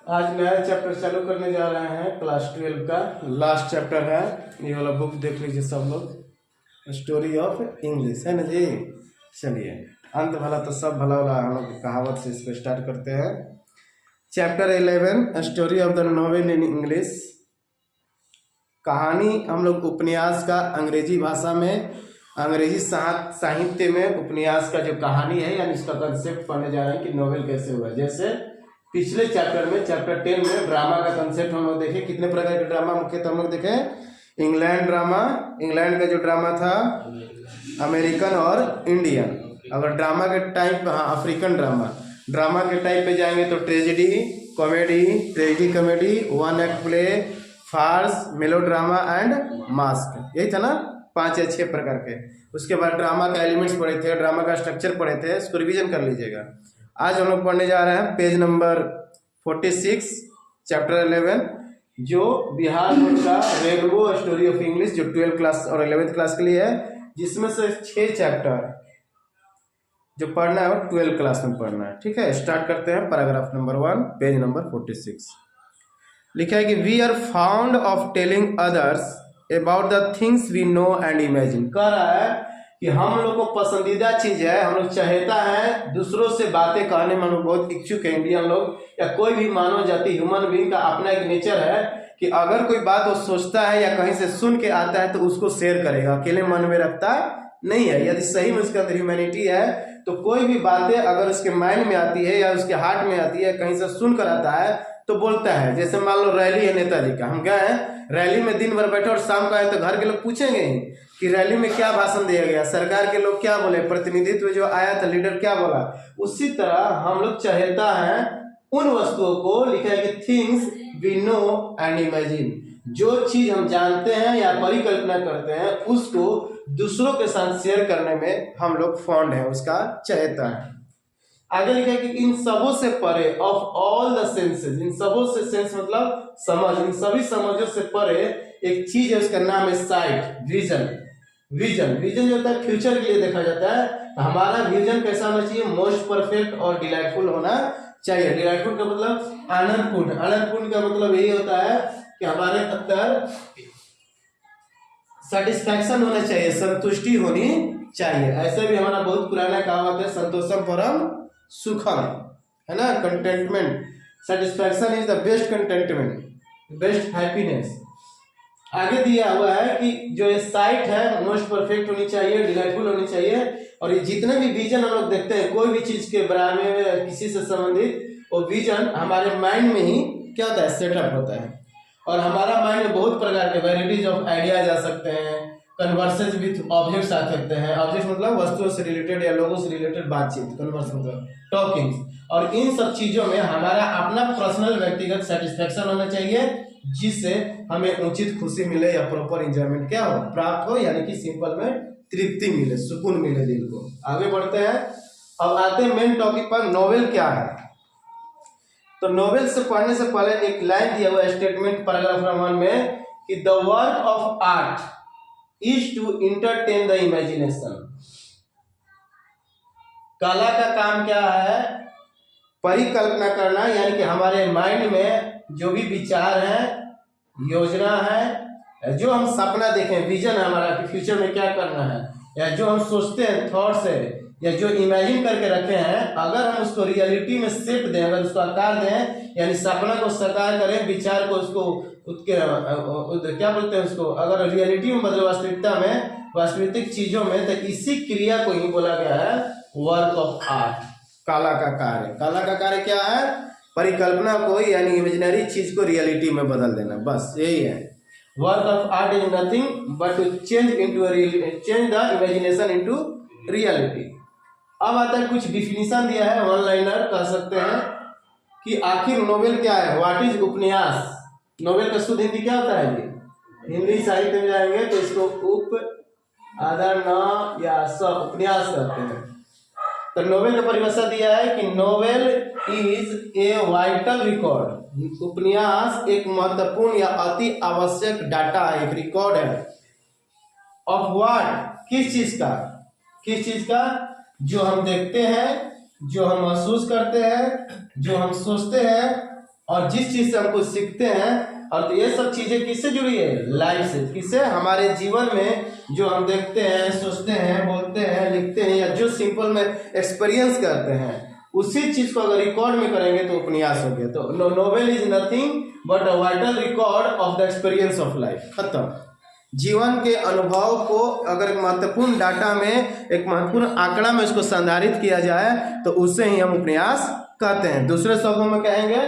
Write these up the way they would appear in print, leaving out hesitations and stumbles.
आज नया चैप्टर चालू करने जा रहे हैं क्लास 12 का लास्ट चैप्टर है। ये वाला बुक देख लीजिए सब लोग, स्टोरी ऑफ इंग्लिश है ना जी। चलिए, अंत भला तो सब भला वाला हम लोग कहावत से इसको स्टार्ट करते हैं। Chapter 11 story of the novel in English. कहानी हम लोग उपन्यास का अंग्रेजी भाषा में, अंग्रेजी साहित्य में उपन्यास का जो कहानी है यानी इसका कंसेप्ट पढ़ने जा रहे हैं कि नॉवेल कैसे हुआ। जैसे पिछले चैप्टर में, चैप्टर 10 में ड्रामा का कंसेप्ट हम लोग देखे। कितने प्रकार के ड्रामा मुख्यतः हम लोग देखे? इंग्लैंड ड्रामा, इंग्लैंड का जो ड्रामा था, अमेरिकन और इंडियन। अगर ड्रामा के टाइप, हाँ अफ्रीकन ड्रामा, ड्रामा के टाइप पे जाएंगे तो tragedy comedy, tragedy comedy, one act play, farce, melodrama and mask. यही था ना, 5 या 6 प्रकार के। उसके बाद ड्रामा का एलिमेंट्स पढ़े थे, ड्रामा का स्ट्रक्चर पढ़े थे, इसको रिविजन कर लीजिएगा। आज हम लोग पढ़ने जा रहे हैं पेज नंबर 46 चैप्टर 11, जो बिहार बोर्ड का रेगुलर स्टोरी ऑफ इंग्लिश जो 12 क्लास और 11th क्लास के लिए है, जिसमें से 6 चैप्टर जो पढ़ना है वो 12 क्लास में पढ़ना है। ठीक है, स्टार्ट करते हैं। पैराग्राफ नंबर 1 पेज नंबर 46 लिखा है कि we are found of telling others about the things we know and imagine. कह रहा है कि हम लोग को पसंदीदा चीज है, हम लोग चाहता है दूसरों से बातें कहने में हम लोग बहुत इच्छुक है। इंडियन लोग या कोई भी मानव जाति, ह्यूमन बीइंग का अपना एक नेचर है कि अगर कोई बात वो सोचता है या कहीं से सुन के आता है तो उसको शेयर करेगा, अकेले मन में रखता नहीं है। यदि सही में उसके अंदर ह्यूमैनिटी है तो कोई भी बातें अगर उसके माइंड में आती है या उसके हार्ट में आती है, कहीं से सुन कर आता है तो बोलता है। जैसे मान लो रैली है नेताजी का, हम गए हैं रैली में, दिन भर बैठे और शाम को आए तो घर के लोग पूछेंगे ही कि रैली में क्या भाषण दिया गया, सरकार के लोग क्या बोले, प्रतिनिधित्व जो आया था लीडर क्या बोला। उसी तरह हम लोग चाहता है उन वस्तुओं को, लिखा है कि things we know and imagine, जो चीज हम जानते हैं या परिकल्पना करते हैं उसको दूसरों के साथ शेयर करने में हम लोग फॉन्ड है, उसका चाहता है। आगे लिखा है कि इन सबों से परे, ऑफ ऑल द सेंसेस, इन सबों से, सेंस मतलब समझ, इन सभी समझों से परे एक चीज है, उसका नाम है साइट, विजन। विजन जो होता है फ्यूचर के लिए देखा जाता है। तो हमारा विजन कैसा होना चाहिए? मोस्ट परफेक्ट और डिलाइटफुल होना चाहिए। डिलाइटफुल का मतलब आनंदपूर्ण, आनंदपूर्ण का मतलब यही होता है कि हमारे अंदर सेटिस्फैक्शन होना चाहिए, संतुष्टि होनी चाहिए। ऐसे भी हमारा बहुत पुराना कहावत है, संतोषम परम सुखम, है ना, contentment. Satisfaction is the best contentment, best happiness. आगे दिया हुआ है कि जो ये साइट है मोस्ट परफेक्ट होनी चाहिए, डिलाइटफुल होनी चाहिए। और ये जितने भी विजन हम लोग देखते हैं कोई भी चीज के बारे में, किसी से संबंधित, वो विजन हमारे माइंड में ही क्या होता है? सेटअप होता है। और हमारा माइंड में बहुत प्रकार के वेराइटीज ऑफ आइडियाज आ सकते हैं, कन्वर्सेज विथ ऑब्जेक्ट्स आ सकते हैं। ऑब्जेक्ट मतलब वस्तुओं से रिलेटेड या लोगों से रिलेटेड बातचीत, कन्वर्स मतलब टॉकिंग। और इन सब चीजों में हमारा अपना पर्सनल व्यक्तिगत सेटिस्फेक्शन होना चाहिए, जिससे हमें उचित खुशी मिले या प्रॉपर एंजॉयमेंट क्या हो, प्राप्त हो, यानी कि सिंपल में तृप्ति मिले, सुकून मिले दिल को। आगे बढ़ते हैं, अब आते हैं मेन टॉपिक पर, नोवेल क्या है। तो नोवेल से पढ़ने से पहले एक लाइन दिया हुआ स्टेटमेंट पैराग्राफ नंबर 1 में कि the work of art is to entertain the imagination. कला का काम क्या है? परिकल्पना करना, यानी कि हमारे माइंड में जो भी विचार है, योजना है, जो हम सपना देखें, विजन हमारा कि फ्यूचर में क्या करना है, या जो हम सोचते हैं, थॉट्स है, या जो इमेजिन करके रखे हैं, अगर हम उसको रियलिटी में शेप दें, अगर उसको आकार दें, यानी सपना को साकार करें, विचार को उसको क्या बोलते हैं उसको, अगर रियलिटी में बदले, वास्तविकता में, वास्तविक चीजों में, तो इसी क्रिया को ही बोला गया है वर्क ऑफ आर्ट, कला का कार्य। कला का कार्य क्या है? परिकल्पना को यानी इमेजिनरी चीज को रियलिटी में बदल देना, बस यही है। Work of art is nothing but to change the imagination into reality. अब आता है कुछ डिफिनीशन दिया है, वन लाइनर कह सकते हैं कि आखिर नोवेल क्या है, व्हाट इज उपन्यास। नोवेल का शुद्ध हिंदी क्या होता है? जी हिंदी साहित्य में जाएंगे तो इसको उप आधा न या स उपन्यास कहते हैं। तो नोवेल का परिभाषा दिया है कि novel is a vital record. उपन्यास एक महत्वपूर्ण या अति आवश्यक डाटा है, एक रिकॉर्ड है। ऑफ व्हाट, किस चीज का? किस चीज का? जो हम देखते हैं, जो हम महसूस करते हैं, जो हम सोचते हैं, और जिस चीज से हमको सीखते हैं, और तो ये सब चीजें किससे जुड़ी है? लाइफ से। किससे? हमारे जीवन में जो हम देखते हैं, सोचते हैं, बोलते हैं, लिखते हैं, या जो सिंपल में एक्सपीरियंस करते हैं, उसी चीज को अगर रिकॉर्ड में करेंगे तो उपन्यास हो गया। तो novel is nothing but a vital record of the experience of life. खत्म। जीवन के अनुभव को अगर एक महत्वपूर्ण डाटा में, एक महत्वपूर्ण आंकड़ा में इसको संधारित किया जाए तो उसे ही हम उपन्यास कहते हैं। दूसरे शब्दों में कहेंगे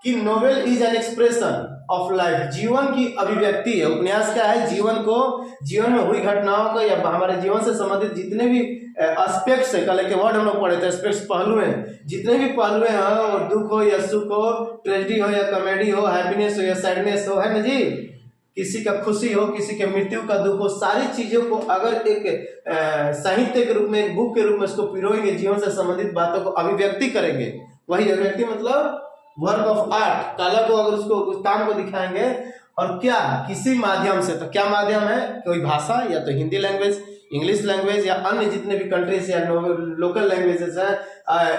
कि novel is an expression of life, जीवन की अभिव्यक्ति है। उपन्यास क्या है? जीवन में हुई घटनाओं का या हमारे जीवन से संबंधित जितने भी एस्पेक्ट्स है, कल के वर्ड हम लोग पढ़े थे, एस्पेक्ट्स, पहलू हैं, जितने भी पहलू हैं, और दुख हो या सुख हो, ट्रेजेडी हो या कॉमेडी हो, हैप्पीनेस हो या सैडनेस हो, है ना जी, किसी का खुशी हो, किसी के मृत्यु का दुख हो, सारी चीजों को अगर एक साहित्य के रूप में, एक बुक के रूप में इसको पिरोएंगे, जीवन से संबंधित बातों को अभिव्यक्ति करेंगे, वही अभिव्यक्ति मतलब वर्क ऑफ आर्ट, कला को अगर उसको उस काम को दिखाएंगे, और क्या किसी माध्यम से, तो क्या माध्यम है? कोई भाषा, या तो हिंदी लैंग्वेज, इंग्लिश लैंग्वेज, या अन्य जितने भी कंट्रीज या लोकल लैंग्वेजेस हैं,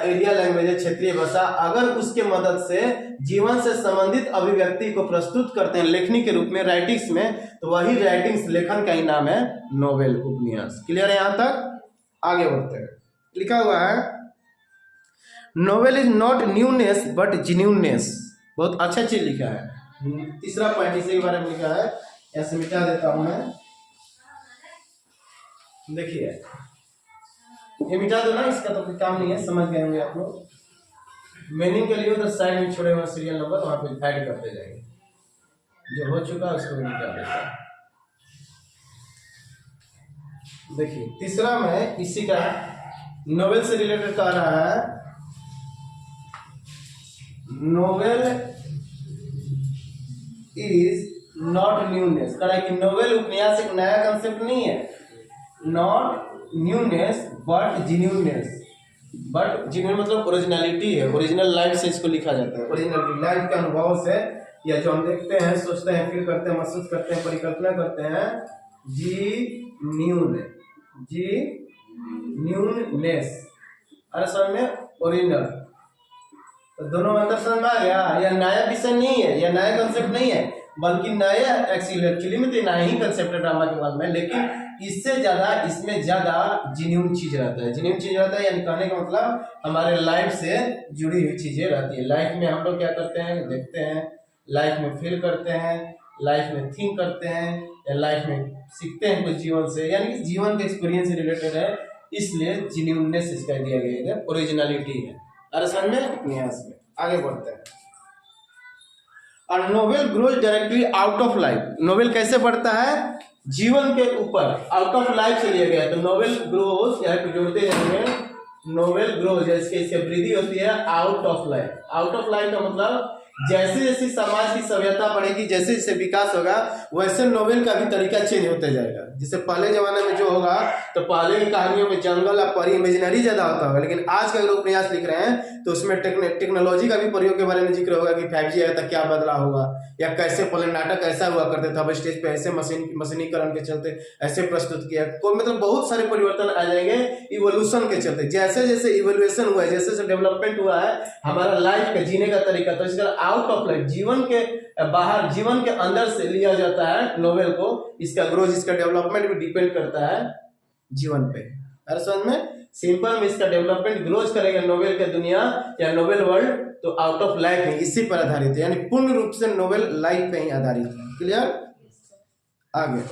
एरिया लैंग्वेज है, क्षेत्रीय भाषा, अगर उसके मदद से जीवन से संबंधित अभिव्यक्ति को प्रस्तुत करते हैं लेखनी के रूप में, राइटिंग्स में, तो वही राइटिंग्स, लेखन का ही नाम है नोवेल, उपन्यास। क्लियर है? यहां तक आगे बढ़ते हैं। लिखा हुआ है novel is not newness but genuineness. बहुत अच्छा चीज लिखा है। तीसरा पॉइंट इसी के बारे में लिखा है, ऐसे मिटा देता हूं मैं। देखिए, ये मिटा दो ना, इसका तो कोई काम नहीं है, समझ गए होंगे आप लोग। मीनिंग के लिए उधर साइड में छोड़े हुए सीरियल नंबर वहां पे ऐड करते जाएंगे, जो हो चुका है उसको भी मिटा देता है। देखिए, तीसरा में इसी का नोवेल से रिलेटेड कह रहा है, नोवेल इज नॉट न्यूनेस। कह रहा है कि नोवेल, उपन्यास एक नया कंसेप्ट नहीं है, not newness but genuineness. But genuine मतलब ओरिजिनलिटी है, ओरिजिनल लाइफ से इसको लिखा जाता है, ओरिजिनलिटी लाइफ के अनुभव से, या जो हम देखते हैं, सोचते हैं, फील करते हैं, महसूस करते हैं, परिकल्पना करते हैं, जेन्युइननेस। अरे समझ में? ओरिजिनल, तो दोनों अंदर समझ में आ गया। या नया विषय नहीं है, या नया कंसेप्ट नहीं है, बल्कि नया एक्चुअली में तो नया ही कंसेप्ट है ड्रामा के बाद में, लेकिन इससे ज्यादा, इसमें ज्यादा जेन्युइन चीज रहता है। जेन्युइन चीज रहता है यानी कहने का मतलब हमारे लाइफ से जुड़ी हुई चीजें रहती है। लाइफ में हम लोग क्या करते हैं? देखते हैं, लाइफ में फील करते हैं, लाइफ में थिंक करते हैं, या लाइफ में सीखते हैं कुछ जीवन से, यानी कि जीवन के एक्सपीरियंस से रिलेटेड है, इसलिए जेन्युइननेस इसका दिया गया है, ओरिजिनलिटी है। अरे समझ में? उपन्यास में आगे बढ़ते हैं। और novel grows directly out of life. Novel कैसे बढ़ता है? जीवन के ऊपर, आउट ऑफ लाइफ से लिया गया है। तो नोवेल ग्रोज, यहाँ पे जोड़ते रहेंगे, नोवेल ग्रोज, इसके वृद्धि होती है out of life. Out of life का मतलब जैसे जैसे समाज की सभ्यता बढ़ेगी, जैसे जैसे विकास होगा, वैसे नोवेल का भी तरीका चेंज होते जाएगा। जैसे पहले जमाने में जो होगा, तो पहले की कहानियों में जंगल और परी, इमेजिनरी ज्यादा होता होगा, लेकिन आज का अगर उपन्यास लिख रहे हैं तो उसमें टेक्नोलॉजी का भी प्रयोग के बारे में जिक्र होगा कि 5G आया था, क्या बदला होगा, या कैसे पहले नाटक ऐसा हुआ करते थे, अब स्टेज पे ऐसे मशीनीकरण के चलते ऐसे प्रस्तुत किया, को मतलब बहुत सारे परिवर्तन आ जाएंगे इवोल्यूशन के चलते। जैसे जैसे इवोल्यूशन हुआ है, जैसे जैसे डेवलपमेंट हुआ है हमारा लाइफ का जीने का तरीका, तो इसका आउट ऑफ लाइफ, जीवन के बाहर, जीवन के अंदर से लिया जाता है नोवेल को। इसका ग्रोथ, इसका डेवलपमेंट भी डिपेंड करता है जीवन पे। हर समझ में? सिंपल में इसका डेवलपमेंट ग्रोथ करेगा नोवेल के दुनिया या नोवेल वर्ल्ड, तो आउट ऑफ लाइफ है, इसी पर आधारित है, यानी पूर्ण रूप से नोवेल लाइफ पे ही आधारित है। क्लियर? आगे,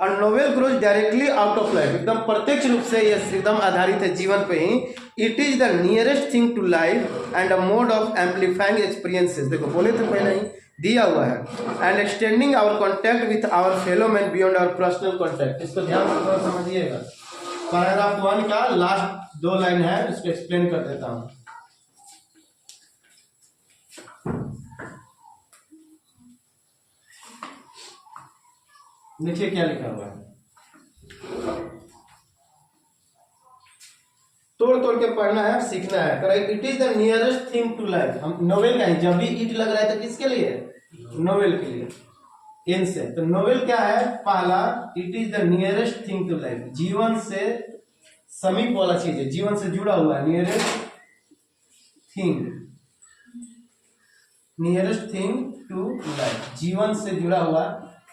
और novel grows directly out of life, एकदम प्रत्यक्ष रूप से ये एकदम आधारित है जीवन पे ही। It is the nearest thing to life and a mode of amplifying experiences. देखो बोले तो पहले ही दिया हुआ है, and extending our contact with our fellow man beyond our personal contact. इसको ध्यान से थोड़ा समझिएगा। पैराग्राफ 1 का लास्ट 2 लाइन है, उसको एक्सप्लेन कर देता हूं। देखिए क्या लिखा हुआ है, तोड़ तोड़ के पढ़ना है, सीखना है। It is the nearest thing to life. हम नोवेल का है, जब भी इट लग रहा है तो किसके लिए? नोवेल के लिए, इन से। तो नोवेल क्या है? पहला, it is the nearest thing to life, जीवन से समीप वाला चीज है, जीवन से जुड़ा हुआ है, nearest thing nearest thing to life, जीवन से जुड़ा हुआ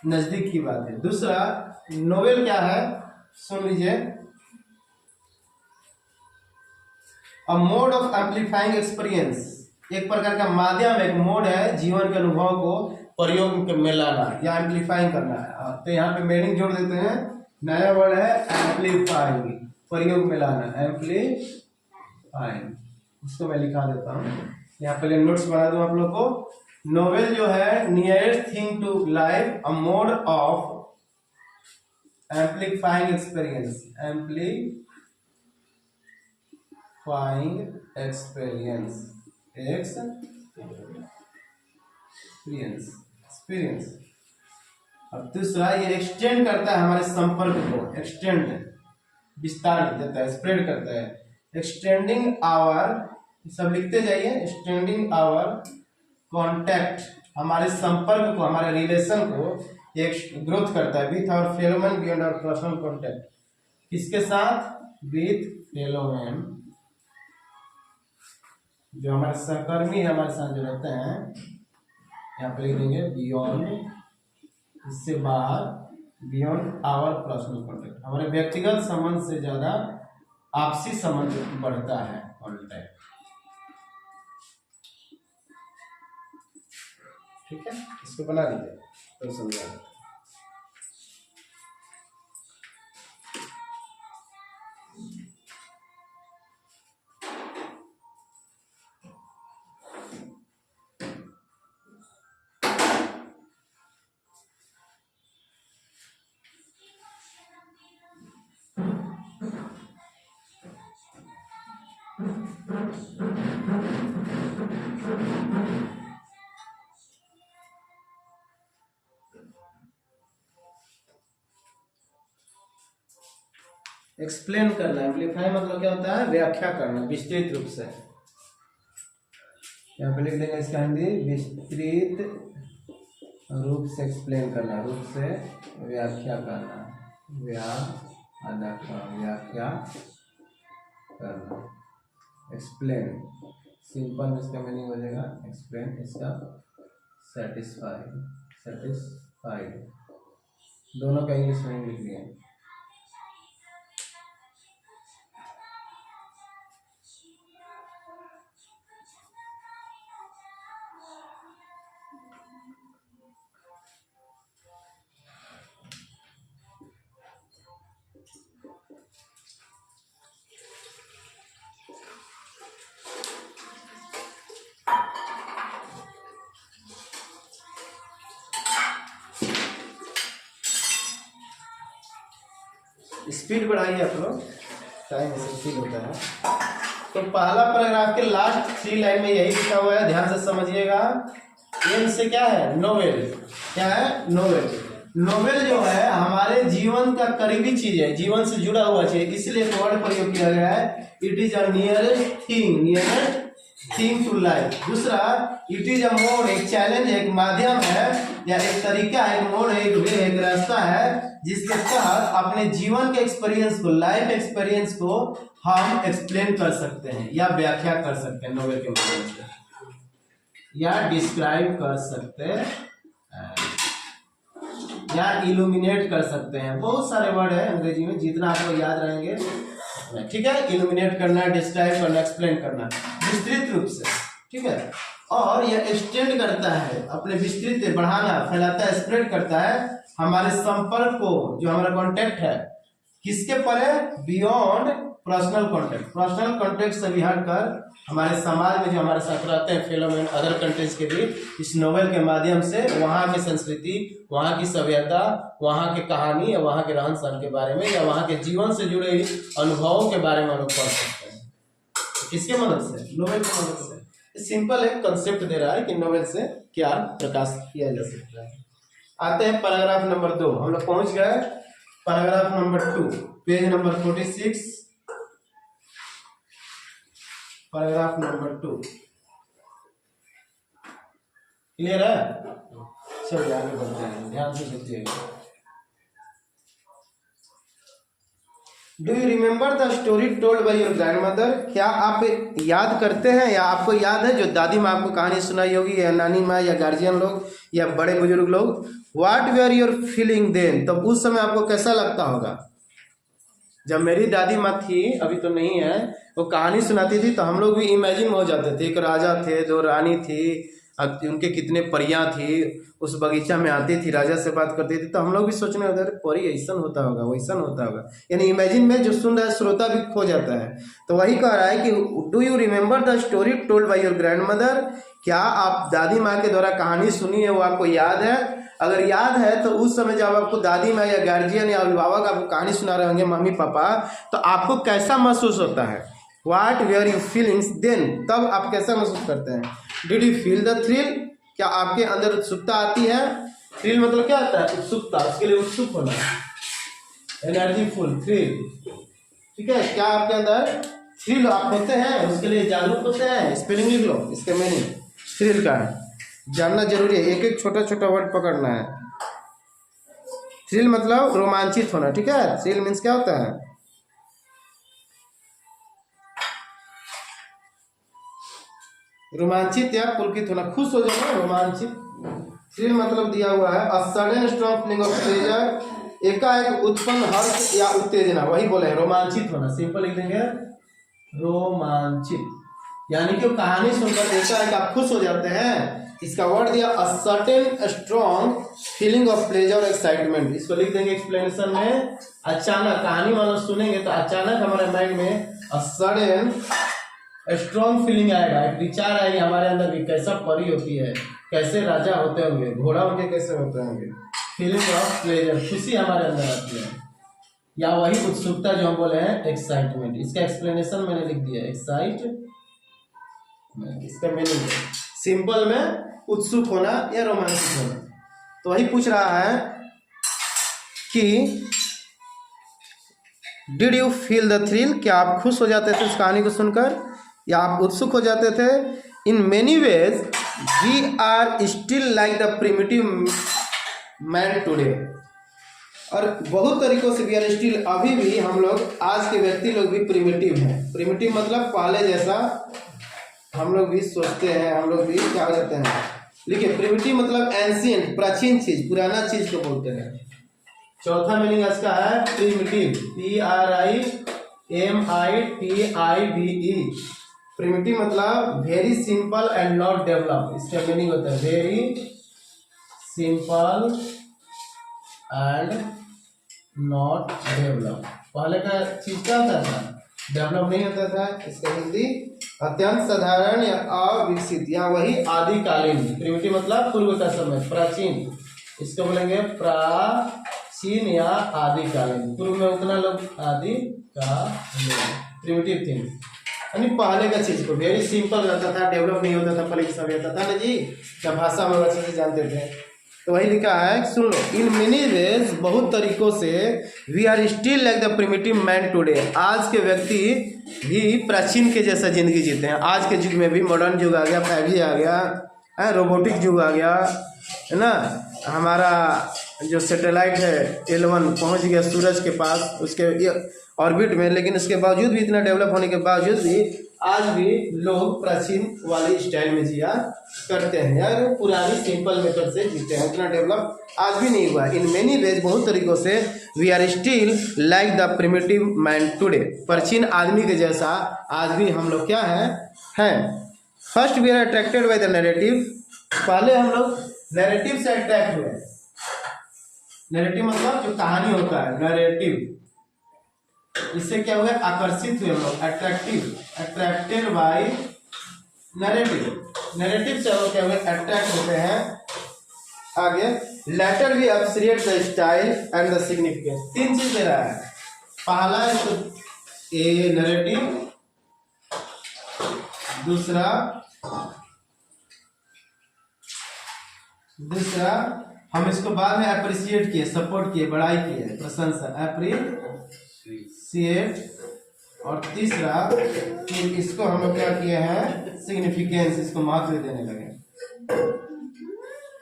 नजदीक की बात है। दूसरा नोवेल क्या है, सुन लीजिए, अ मोड ऑफ एम्पलीफाइंग एक्सपीरियंस, एक प्रकार का माध्यम, एक मोड है जीवन के अनुभव को प्रयोग में लाना या एम्पलीफाइंग करना है। तो यहाँ पे मीनिंग जोड़ देते हैं, नया वर्ड है एम्पलीफाइंग, प्रयोग में लाना, एम्पलीफाइंग। उसको मैं लिखा देता हूँ यहाँ, पहले नोट्स बना दूं आप लोग को। नोवेल जो है nearest thing to life, a mode of amplifying experience, amplifying experience, experience. अब दूसरा ये एक्सटेंड करता है हमारे संपर्क को, एक्सटेंड विस्तार देता है, स्प्रेड करता है। एक्सटेंडिंग आवर, सब लिखते जाइए, एक्सटेंडिंग आवर कॉन्टैक्ट, हमारे संपर्क को, हमारे रिलेशन को एक ग्रोथ करता है with our fellow man beyond our personal contact. किसके साथ? विथ फेलो मैन, जो हमारे सहकर्मी है, हमारे साथ जो रहते हैं, यहाँ पे लिख देंगे बियॉन्ड, इससे बाहर, बियॉन्ड आवर पर्सनल कॉन्टैक्ट, हमारे व्यक्तिगत संबंध से ज्यादा आपसी संबंध बढ़ता है, कॉन्टैक्ट। ठीक है, इसको बना लीजिए तो समझा। एक्सप्लेन करना, एम्पलीफाई मतलब क्या होता है? व्याख्या करना विस्तृत रूप से। यहाँ पे लिख देंगे इसका हिंदी, विस्तृत रूप से एक्सप्लेन करना, रूप से व्याख्या करना, व्याख्या करना, एक्सप्लेन। सिंपल में इसका मीनिंग हो जाएगा एक्सप्लेन, इसका सेटिस्फाइड, दोनों का इंग्लिश में लिख दिया। स्पीड बढ़ाइए आप लोग, टाइम ऐसे फील होता है। तो पहला पैराग्राफ के लास्ट 3 लाइन में यही लिखा हुआ है, ध्यान से समझिएगा। एम से क्या है? नोवेल। क्या है? नोवेल। नोवेल जो है हमारे जीवन का करीबी चीज है, जीवन से जुड़ा हुआ चीज, इसलिए वर्ड प्रयोग किया गया है, it is a nearest thing to life. दूसरा, इट इज अ मोड, एक चैलेंज, एक माध्यम है या एक तरीका है, एक मोड है, एक वे, एक रास्ता है जिसके तहत अपने जीवन के एक्सपीरियंस को, लाइफ एक्सपीरियंस को हम एक्सप्लेन कर सकते हैं या व्याख्या कर सकते हैं नोवेल के माध्यम से, या डिस्क्राइब कर सकते हैं, या इल्यूमिनेट कर सकते हैं। बहुत सारे वर्ड है अंग्रेजी में, जितना आपको याद रहेंगे। ठीक है, इल्यूमिनेट करना, डिस्क्राइब करना, एक्सप्लेन करना विस्तृत रूप से। ठीक है, और यह एक्सटेंड करता है, अपने विस्तृत, बढ़ाना, फैलाता है, स्प्रेड करता है हमारे संपर्क को, जो हमारा कॉन्टेक्ट है, किसके पर है? Beyond personal contact. Personal contact से भी हटकर हमारे समाज में जो हमारे साथ रहते हैं फेलो मैन अदर कंट्रीज के भी, इस नोवेल के माध्यम से वहाँ की संस्कृति, वहाँ की सभ्यता, वहाँ की कहानी या वहाँ के रहन सहन के बारे में या वहाँ के जीवन से जुड़े अनुभवों के बारे में हम लोग पढ़ सकते हैं। किसके मदद से? नोवेल की मदद से। सिंपल एक कंसेप्ट दे रहा है कि नोवेल से क्या प्रकाश किया जा सकता है। आते हैं पैराग्राफ नंबर 2, हम लोग पहुंच गए paragraph number 2, page number 46, paragraph number 2 clear है? चलिए आगे बढ़ते हैं, ध्यान से सुनिएगा। Do you remember the story told by your grand mother? क्या आप याद करते हैं या आपको याद है जो दादी माँ आपको कहानी सुनाई होगी, या नानी माँ, या गार्जियन लोग, या बड़े बुजुर्ग लोग? What were your feeling then? तब उस समय आपको कैसा लगता होगा? जब मेरी दादी माँ थी, अभी तो नहीं है, वो कहानी सुनाती थी तो हम लोग भी इमेजिन हो जाते थे। एक राजा थे, दो रानी थी, उनके कितने परियां थी, उस बगीचा में आती थी, राजा से बात करती थी, तो हम लोग भी सोचने होते थे परी ऐसा होता होगा, वैसा होता होगा। यानी इमेजिन में जो सुन रहा है श्रोता भी खो जाता है। तो वही कह रहा है कि do you remember the story told by your grand mother? क्या आप दादी माँ के द्वारा कहानी सुनी है, वो आपको याद है? अगर याद है तो उस समय जब आपको दादी माँ या गार्जियन या अभिभावक आपको कहानी सुना रहे होंगे, मम्मी पापा, तो आपको कैसा महसूस होता है? What were you feelings then? तब आप कैसा महसूस करते हैं? Did you feel the thrill? क्या आपके अंदर उत्सुकता आती है? थ्रिल मतलब क्या होता है? उत्सुकता, उसके लिए उत्सुक होना, एनर्जीफुल, थ्रिल। ठीक है, क्या आपके अंदर थ्रिल आप होते हैं, उसके लिए जागरूक होते हैं? स्पेलिंग लिख लो, इसके मीनिंग थ्रिल का है, जानना जरूरी है, एक एक छोटा छोटा वर्ड पकड़ना है। थ्रिल मतलब रोमांचित होना। ठीक है, थ्रिल मीन्स क्या होता है? रोमांचित या पुलकित होना, खुश हो जाना, रोमांचित। थ्रिल मतलब दिया हुआ है a sudden strong feeling of pleasure, एकाएक उत्पन्न हर्ष या उत्तेजना, वही बोले रोमांचित होना। सिंपल लिख देंगे रोमांचित, यानी कि कहानी सुनकर एकाएक आप खुश हो जाते हैं। इसका वर्ड दिया a certain strong feeling of pleasure और एक्साइटमेंट। इसको लिख देंगे एक्सप्लेनेशन में, अचानक कहानी वालों सुनेंगे तो अचानक हमारे माइंड में अ सडन स्ट्रॉन्ग फीलिंग आएगा, एक विचार आएगा हमारे अंदर भी, कैसा परी होती है, कैसे राजा होते होंगे, घोड़ा उनके कैसे होते होंगे। फीलिंग ऑफ प्लेजर, खुशी हमारे अंदर आती है, या वही उत्सुकता जो हम बोले हैं एक्साइटमेंट। इसका एक्सप्लेनेशन मैंने लिख दिया, एक्साइट, इसका मीनिंग सिंपल में उत्सुक होना या रोमांचित होना। तो वही पूछ रहा है कि did you feel the thrill? क्या आप खुश हो जाते थे उस कहानी को सुनकर, या आप उत्सुक हो जाते थे? In many ways we are still like the primitive man today. और बहुत तरीकों से वी आर स्टिल, अभी भी हम लोग, आज के व्यक्ति लोग भी प्रिमिटिव हैं। प्रिमिटिव मतलब पहले जैसा हम लोग भी सोचते हैं, हम लोग भी क्या हो जाते हैं। लिखिए, प्रिमिटिव मतलब एंशिएंट, प्राचीन चीज, पुराना चीज को बोलते हैं। चौथा मीनिंग इसका है प्रिमिटिव, PRIMITIVE। प्रिमिटिव मतलब very simple and not develop. इसका मीनिंग होता है very simple and not develop. पहले का चीज क्या होता था? डेवलप नहीं होता था। इसका हिंदी अत्यंत साधारण या अविकसित, या वही आदिकालीन। प्रिमिटिव मतलब पूर्व का समय, प्राचीन, इसको बोलेंगे प्राचीन या आदिकालीन। पूर्व में उतना लोग आदिकालीन, प्रिमिटिव थिंग, यानी पहले का चीज को वेरी सिंपल रहता था, डेवलप नहीं होता था, पहले की सब रहता था ना जी, जब भाषा में अच्छे से जानते थे। तो वही लिखा है, सुन लो, इन मेनी वेज, बहुत तरीकों से, we are still like the primitive man today. आज के व्यक्ति भी प्राचीन के जैसा जिंदगी जीते हैं। आज के युग में भी मॉडर्न युग आ गया, 5G आ गया है, रोबोटिक युग आ गया है ना। हमारा जो सैटेलाइट है L1 पहुंच गया सूरज के पास, उसके ऑर्बिट में, लेकिन उसके बावजूद भी, इतना डेवलप होने के बावजूद भी, आज भी लोग प्राचीन वाले स्टाइल में जिया करते हैं, यार पुरानी सिंपल मेथड से जीते हैं, उतना डेवलप आज भी नहीं हुआ। इन मेनी वेज, बहुत तरीकों से, we are still like the primitive man today. प्राचीन आदमी के जैसा आज भी हम लोग क्या हैं। First we are attracted by the narrative. पहले हम लोग नैरेटिव से अट्रैक्ट हुए। नैरेटिव मतलब जो कहानी होता है, नैरेटिव, इससे क्या हुआ? आकर्षित हुए हम लोग, अट्रैक्टेड बाय नैरेटिव। नैरेटिव से हम क्या हुए? अट्रैक्ट होते हैं। आगे, later we appreciate the style and the significance. 3 चीज दे रहा है। पहला है तो ए नैरेटिव, दूसरा हम इसको बाद में अप्रिशिएट किए, सपोर्ट किए, बड़ाई किए, प्रशंसा, अप्रिशिएट। और तीसरा फिर इसको हम लोग क्या किए हैं? सिग्निफिकेंस, इसको महत्व देने लगे।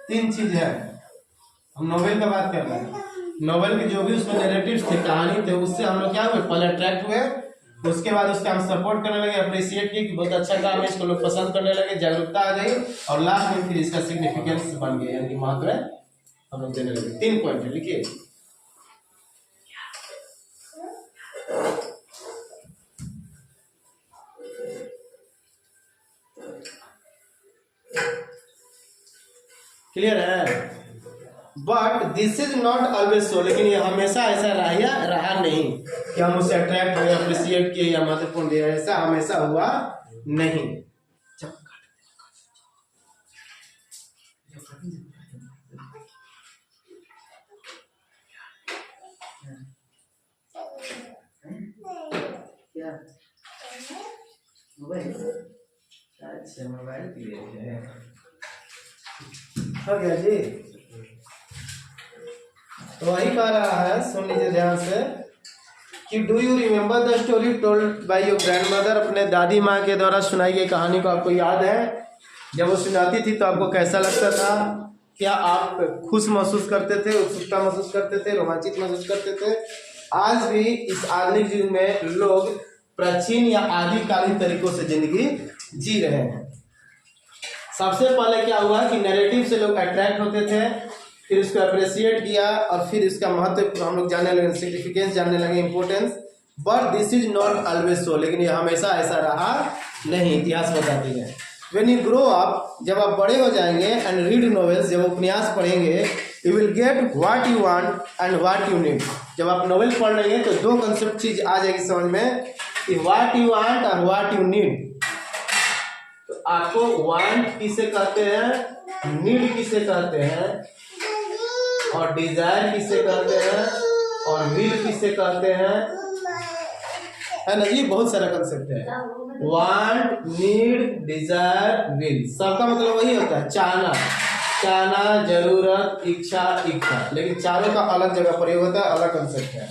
3 चीज है। हम नोवेल का बात कर रहे हैं। नॉवेल के जो भी उसमें नैरेटिव्स थे, कहानी थे, उससे हम लोग क्या हुए, पहले अट्रैक्ट हुए, उसके बाद उसका हम सपोर्ट करने लगे, अप्रिशिएट किए कि बहुत अच्छा काम है, इसको लोग पसंद करने लगे, जागरूकता आ गई, और लास्ट में फिर इसका सिग्निफिकेंस बन गया, यानी कि महत्व हम लोग देने लगे। 3 पॉइंट है, लिखिए। क्लियर है? But this is not always so, लेकिन ये हमेशा ऐसा रहा नहीं कि हम उससे अट्रैक्ट हुए, अप्रिशिएट किए या महत्वपूर्ण दिया, ऐसा हमेशा हुआ नहीं। क्या मोबाइल? अच्छा, मोबाइल के लिए है। हो गया जी। तो वही कह रहा है, सुन लीजिए ध्यान से, कि do you remember the story told by your grand mother? अपने दादी माँ के द्वारा सुनाई गई कहानी को आपको याद है? जब वो सुनाती थी तो आपको कैसा लगता था? क्या आप खुश महसूस करते थे, उत्सुकता महसूस करते थे, रोमांचित महसूस करते थे? आज भी इस आधुनिक युग में लोग प्राचीन या आदिकालीन तरीकों से जिंदगी जी रहे हैं। सबसे पहले क्या हुआ कि नैरेटिव से लोग अट्रैक्ट होते थे, फिर उसको अप्रिशिएट किया, और फिर इसका महत्व हम लोग जानने लगे, सिग्निफिकेंस जानने लगे, importance. But this is not always so, लेकिन ये हमेशा ऐसा रहा नहीं, इतिहास बताती है। व्हेन यू ग्रो अप, जब आप बड़े हो जाएंगे, एंड रीड नॉवेल्स, जब उपन्यास पढ़ेंगे, you will get what you want and what you need. जब आप नॉवेल पढ़ लेंगे तो 2 कंसेप्ट चीज आ जाएगी समझ में, कि व्हाट यू वांट और व्हाट यू नीड। तो आपको वांट किसे कहते हैं, नीड किसे कहते हैं, और डिजायर किसे कहते हैं, और विल किसे कहते हैं, है ना जी? बहुत सारा कंसेप्ट है। वांट, नीड, डिजायर, विल, सबका मतलब वही होता है, चाहना, चाहना, जरूरत, इच्छा, इच्छा, लेकिन चारों का अलग जगह प्रयोग होता है, अलग कंसेप्ट है।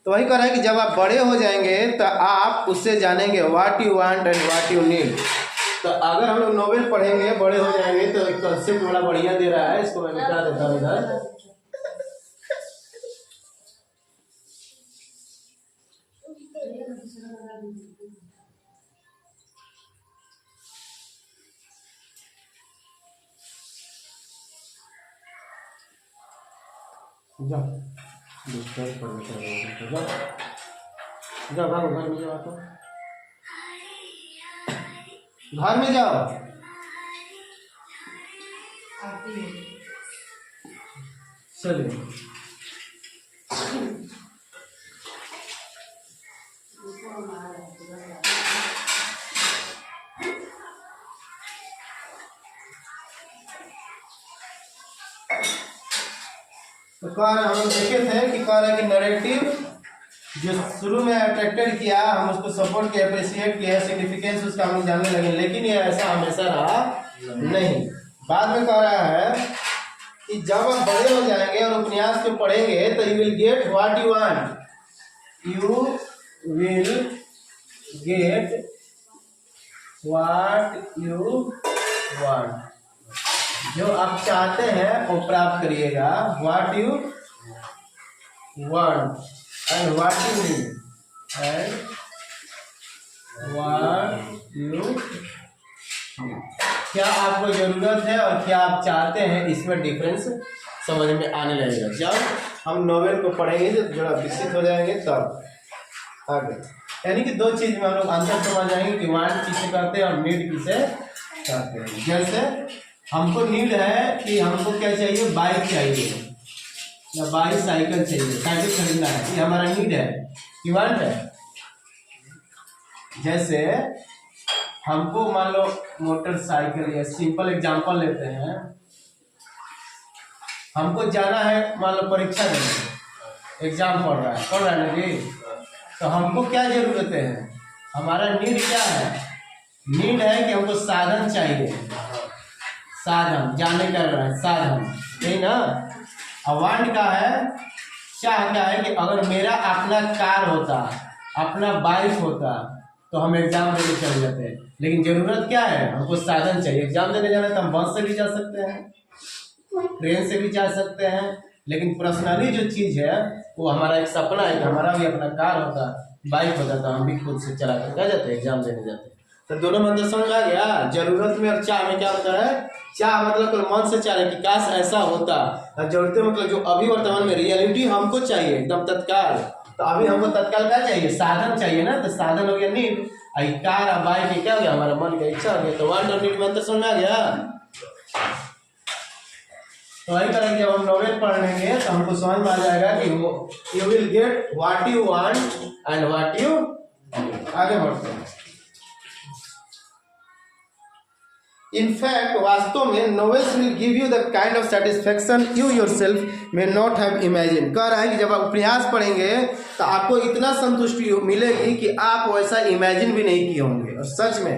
तो वही कह रहा है कि जब आप बड़े हो जाएंगे तो आप उससे जानेंगे what you want and what you need. तो अगर हम लोग नॉवेल पढ़ेंगे, बड़े हो जाएंगे, तो एक कंसेप्ट बड़ा बढ़िया दे रहा है, इसको मैं बता देता हूँ इधर। जाओ भागो, घर में जाओ, तो घर में जाओ। चलिए, तो कह रहे, हम लोग देखे थे कि कह रहा है कि नैरेटिव जो शुरू में अट्रैक्टेड किया, हम उसको सपोर्ट किया, अप्रिशिएट किया, सिग्निफिकेंस उसका हम लोग जानने लगे, लेकिन ये ऐसा हमेशा रहा नहीं। बाद में कह रहा है कि जब आप बड़े हो जाएंगे और उपन्यास को पढ़ेंगे तो you will get what you want, you will get what you want, जो आप चाहते हैं वो प्राप्त करिएगा, what you want and what you need, and what you, क्या आपको जरूरत है और क्या आप चाहते हैं, इसमें डिफरेंस समझ में आने लगेगा। जब हम नॉवेल को पढ़ेंगे, जब थोड़ा विकसित हो जाएंगे, तब आगे, यानी कि 2 चीज में हम लोग अंतर समझ जाएंगे कि वांट किसे कहते हैं और नीड किसे कहते हैं। जैसे हमको नीड है कि हमको क्या चाहिए, बाइक चाहिए या बाईसाइकिल चाहिए, साइकिल खरीदना है, ये हमारा नीड है, कि वांट है। जैसे हमको मान लो मोटरसाइकिल, या सिंपल एग्जांपल लेते हैं, हमको जाना है मान लो परीक्षा देने, एग्जाम पढ़ रहा है ना जी, तो हमको क्या जरूरत है, हमारा नीड क्या है, नीड है कि हमको साधन चाहिए, साधन, जाने का साधन, यही ना। और वांट का है, चाह क्या है कि अगर मेरा अपना कार होता, अपना बाइक होता, तो हम एग्जाम देने चले जाते हैं। लेकिन जरूरत क्या है, हमको साधन चाहिए, एग्जाम देने जाना है तो हम बस से भी जा सकते हैं, ट्रेन से भी जा सकते हैं, लेकिन पर्सनली जो चीज़ है वो हमारा एक सपना है कि हमारा भी अपना कार होता, बाइक होता, तो हम भी खुद से चला कर क्या जाते एग्जाम देने जाते। तो दोनों मतलब समझ आ गया। जरूरत में और चाह में क्या होता है? चाह मतलब कोई मन से चाह रहे कि काश ऐसा होता, और जरूरतें मतलब जो अभी वर्तमान में रियलिटी हमको चाहिए एकदम तत्काल। तो अभी हमको तत्काल क्या चाहिए? साधन चाहिए ना, तो साधन हो गया नीड, कार और बाइक क्या हो गया? हमारा मन का इच्छा हो गया। तो वांट और नीड में अंतर समझ आ गया। तो वही तरह जब हम नॉवेल पढ़ेंगे तो हमको समझ में आ जाएगा कि वो you will get what you want and what you. आगे बढ़ते हैं। In fact, वास्तव में novels will give you the kind of satisfaction you yourself may not have imagined। कह रहा है कि जब आप उपन्यास पढ़ेंगे तो आपको इतना संतुष्टि मिलेगी कि आप वैसा इमेजिन भी नहीं किए होंगे। और सच में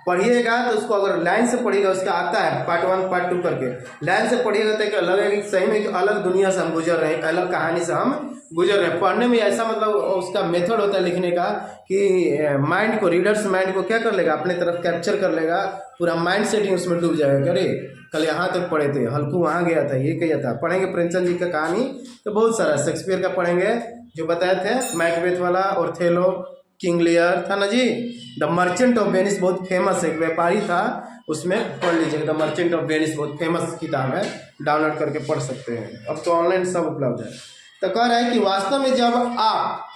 पढ़िएगा तो उसको अगर लाइन से पढ़िएगा, उसका आता है पार्ट 1 पार्ट 2 करके, लाइन से पढ़िएगा तो लगेगा कि सही में एक अलग दुनिया से हम गुजर रहे हैं, एक अलग कहानी से हम गुजर रहे हैं। पढ़ने में ऐसा मतलब उसका मेथड होता है लिखने का कि माइंड को, रीडर्स माइंड को क्या कर लेगा? अपने तरफ कैप्चर कर लेगा, पूरा माइंड सेटिंग उसमें डूब जाएगा। अरे कल यहाँ तक पढ़े थे, हल्कू वहाँ गया था, ये किया था। पढ़ेंगे प्रेमचंद जी का कहानी तो बहुत सारा, शेक्सपियर का पढ़ेंगे जो बताए थे, मैकबेथ वाला, ओर्थेलो, किंग लियर था ना जी। द मर्चेंट ऑफ वेनिस बहुत फेमस है, एक व्यापारी था, उसमें पढ़ लीजिएगा। द मर्चेंट ऑफ वेनिस बहुत फेमस किताब है, डाउनलोड करके पढ़ सकते हैं, अब तो ऑनलाइन सब उपलब्ध है। तो कह रहा है कि वास्तव में जब आप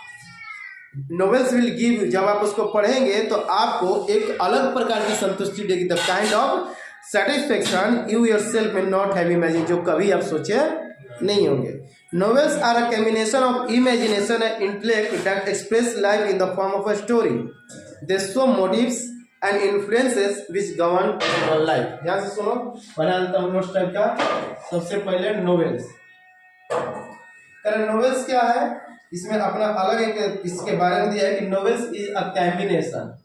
नॉवेल्स विल गिव, जब आप उसको पढ़ेंगे तो आपको एक अलग प्रकार की संतुष्टि देगी। The kind of satisfaction you yourself may not have imagine, जो कभी आप सोचे नहीं होंगे। Novels are a combination of imagination and intellect that express life in the form of a story. They show motives and influences which govern human life. ध्यान से सुनो, बना लेता हूँ नोट्स टाइप का। सबसे पहले नॉवेल्स, नॉवेल्स क्या है? इसमें अपना अलग एक इसके बारे में दिया है कि नॉवेल्स इज अ कॉम्बिनेशन,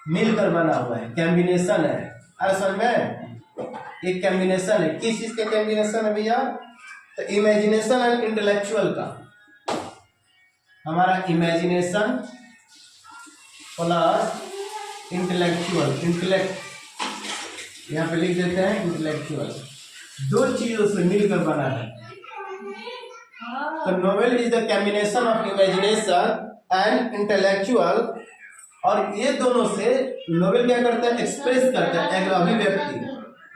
मिलकर बना हुआ है, कॉम्बिनेशन है। असल में एक कॉम्बिनेशन है, किस चीज का कॉम्बिनेशन है भैया? तो इमेजिनेशन एंड इंटेलेक्चुअल का। हमारा इमेजिनेशन प्लस इंटेलेक्चुअल, इंटेलेक्ट यहाँ पे लिख देते हैं इंटेलेक्चुअल, दो चीजों से मिलकर बना है। तो novel is the combination of imagination and intellectual, और ये दोनों से नॉवेल क्या करता है? एक्सप्रेस करता है, एक अभिव्यक्ति,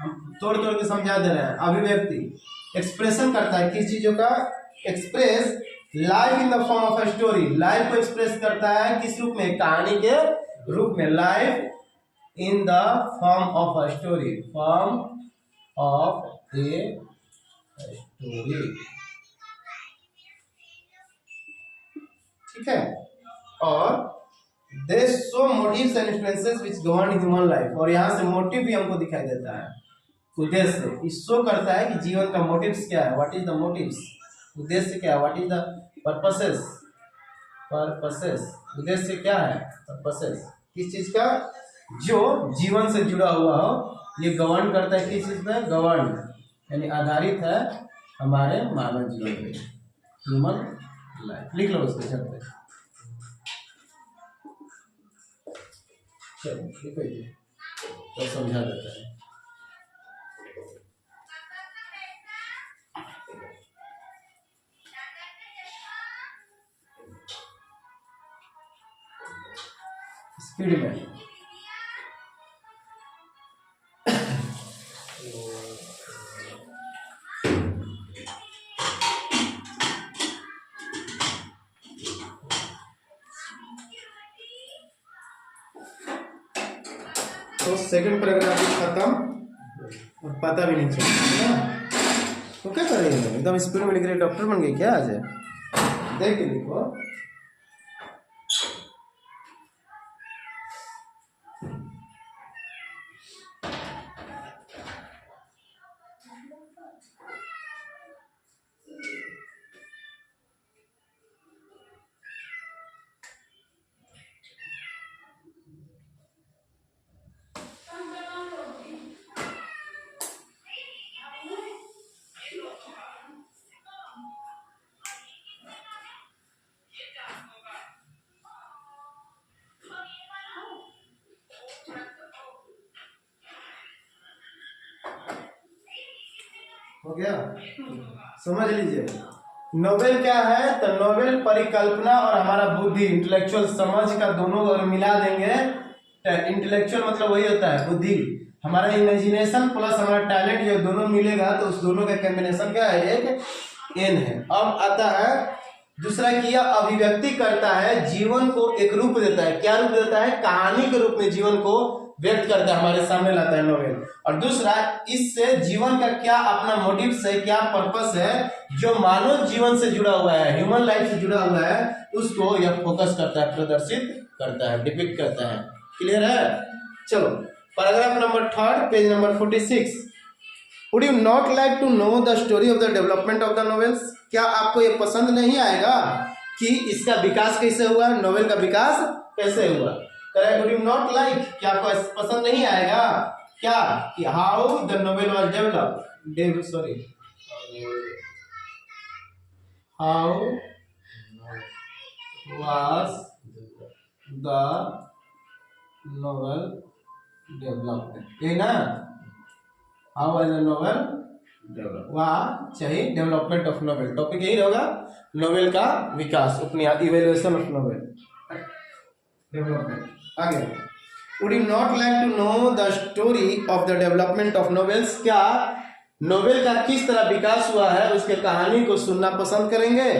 हम तोड़ तोड़ के समझा दे रहे हैं। अभिव्यक्ति एक्सप्रेशन करता है किस चीजों का? Express life in the form of a story, life को एक्सप्रेस करता है किस रूप में? कहानी के रूप में। Life in the form of a story, form of a story, ठीक है। और they show motives and influences which govern human life, और यहाँ से मोटिव भी हमको दिखाई देता है, उद्देश्य। इस शो करता है कि जीवन का मोटिव्स क्या है, व्हाट इज द मोटिव्स, उद्देश्य क्या है, what is the purposes, purposes उद्देश्य क्या है, पर्पसेस किस चीज का? जो जीवन से जुड़ा हुआ हो, ये गवर्न करता है किस चीज में? गवर्न यानी आधारित है हमारे मानव जीवन पे, ह्यूमन लाइफ। लिख लो उसके चलते, चलो लिखो ये तो समझा देता है। स्पीड में तो सेकंड पैराग्राफ खत्म, और पता भी नहीं चला तो क्या करेंगे? एकदम स्पीड में लिख रहे, डॉक्टर बन गए क्या आज? देख के लिखो। हो गया, समझ लीजिए। नोवेल क्या है, तो नोवेल परिकल्पना और हमारा बुद्धि इंटेलेक्चुअल समझ का दोनों अगर मिला देंगे, इंटेलेक्चुअल मतलब वही होता है बुद्धि, हमारा इमेजिनेशन प्लस हमारा टैलेंट जो दोनों मिलेगा तो उस दोनों का कॉम्बिनेशन क्या है, एक एन है। अब आता है दूसरा कि यह अभिव्यक्ति करता है, जीवन को एक रूप देता है। क्या रूप देता है, कहानी के रूप में जीवन को व्यक्त करता है, हमारे सामने लाता है नोवेल। और दूसरा, इससे जीवन का क्या अपना मोटिव है, क्या पर्पस है, जो मानव जीवन से जुड़ा हुआ है, ह्यूमन लाइफ से जुड़ा हुआ है, उसको यह फोकस करता है, प्रदर्शित करता है, डिपिक्ट करता है। क्लियर है। चलो paragraph number 3, page number 46। Would you not like to know the story of the development of the novels? क्या आपको ये पसंद नहीं आएगा कि इसका विकास कैसे हुआ, नोवेल का विकास कैसे हुआ? Correct. Would you not like, क्या आपको पसंद नहीं आएगा क्या कि how the novel was developed, sorry, how was the novel developed, ये ना, how was the novel developed, वहाँ चाहिए डेवलपमेंट ऑफ नोवेल, टॉपिक यही होगा, नोवेल का विकास, उपन्यास, इवेल्युएशन ऑफ नोवेल, डेवलपमेंट। आगे, would you not like to know the story of the development of novels? क्या नोवेल का किस तरह विकास हुआ है उसके कहानी को सुनना पसंद करेंगे?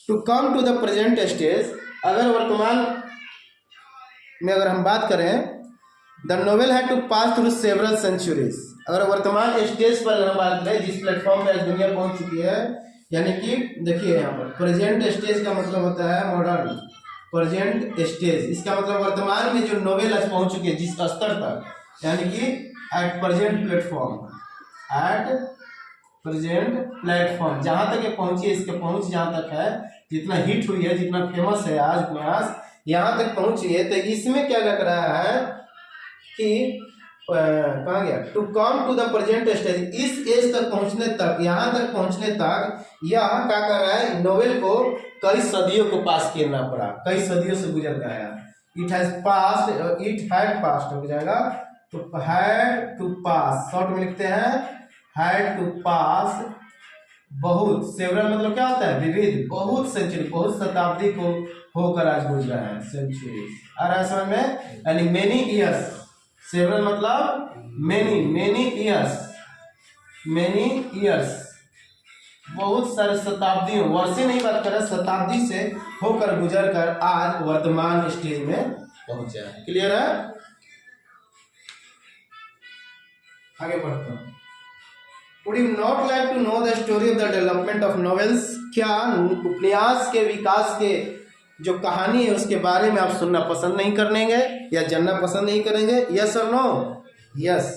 To come to the present stage, अगर वर्तमान में अगर हम बात करें, the novel had to pass through several centuries. अगर वर्तमान स्टेज पर अगर हम बात करें, जिस प्लेटफॉर्म पर दुनिया पहुंच चुकी है, यानी कि देखिए यहाँ पर प्रेजेंट स्टेज का मतलब होता है मॉडर्न, प्रेजेंट स्टेज इसका मतलब वर्तमान में जो नोवेल पहुंच चुकी है जिस स्तर तक, यानी कि at present platform, at present platform जहां तक ये पहुंची है, इसके पहुंच जहां तक है, जितना हिट हुई है, जितना फेमस है आज उपन्यास, यहाँ तक पहुंची है, तो इसमें क्या लग रहा है कि कहाँ गया, to come to the present stage, इस एज तक पहुंचने तक, यहाँ तक पहुंचने तक यह क्या कर रहा है, नोवेल को कई सदियों को पास करना पड़ा, कई सदियों से गुजर गया। It has passed, it had passed हो जाएगा, तो हैड टू पास, शॉर्ट में लिखते हैं हैड टू पास, बहुत, सेवरल मतलब क्या होता है, विविध, बहुत सेंचुरी, बहुत शताब्दी को होकर आज गुजरा है, सेंचुरी आ रहा है समझ में, यानी मेनी ईयर्स, सेवरल मतलब many, many years, many years, बहुत सारे शताब्दियों, वर्षे नहीं बात कर रहे, शताब्दी से होकर गुजर कर आज वर्तमान स्टेज में पहुंचा है। क्लियर है। आगे बढ़ते हैं। Would you not like to know the story of the development of novels? क्या उपन्यास के विकास के जो कहानी है उसके बारे में आप सुनना पसंद नहीं करेंगे या जानना पसंद नहीं करेंगे? यस और नो? यस,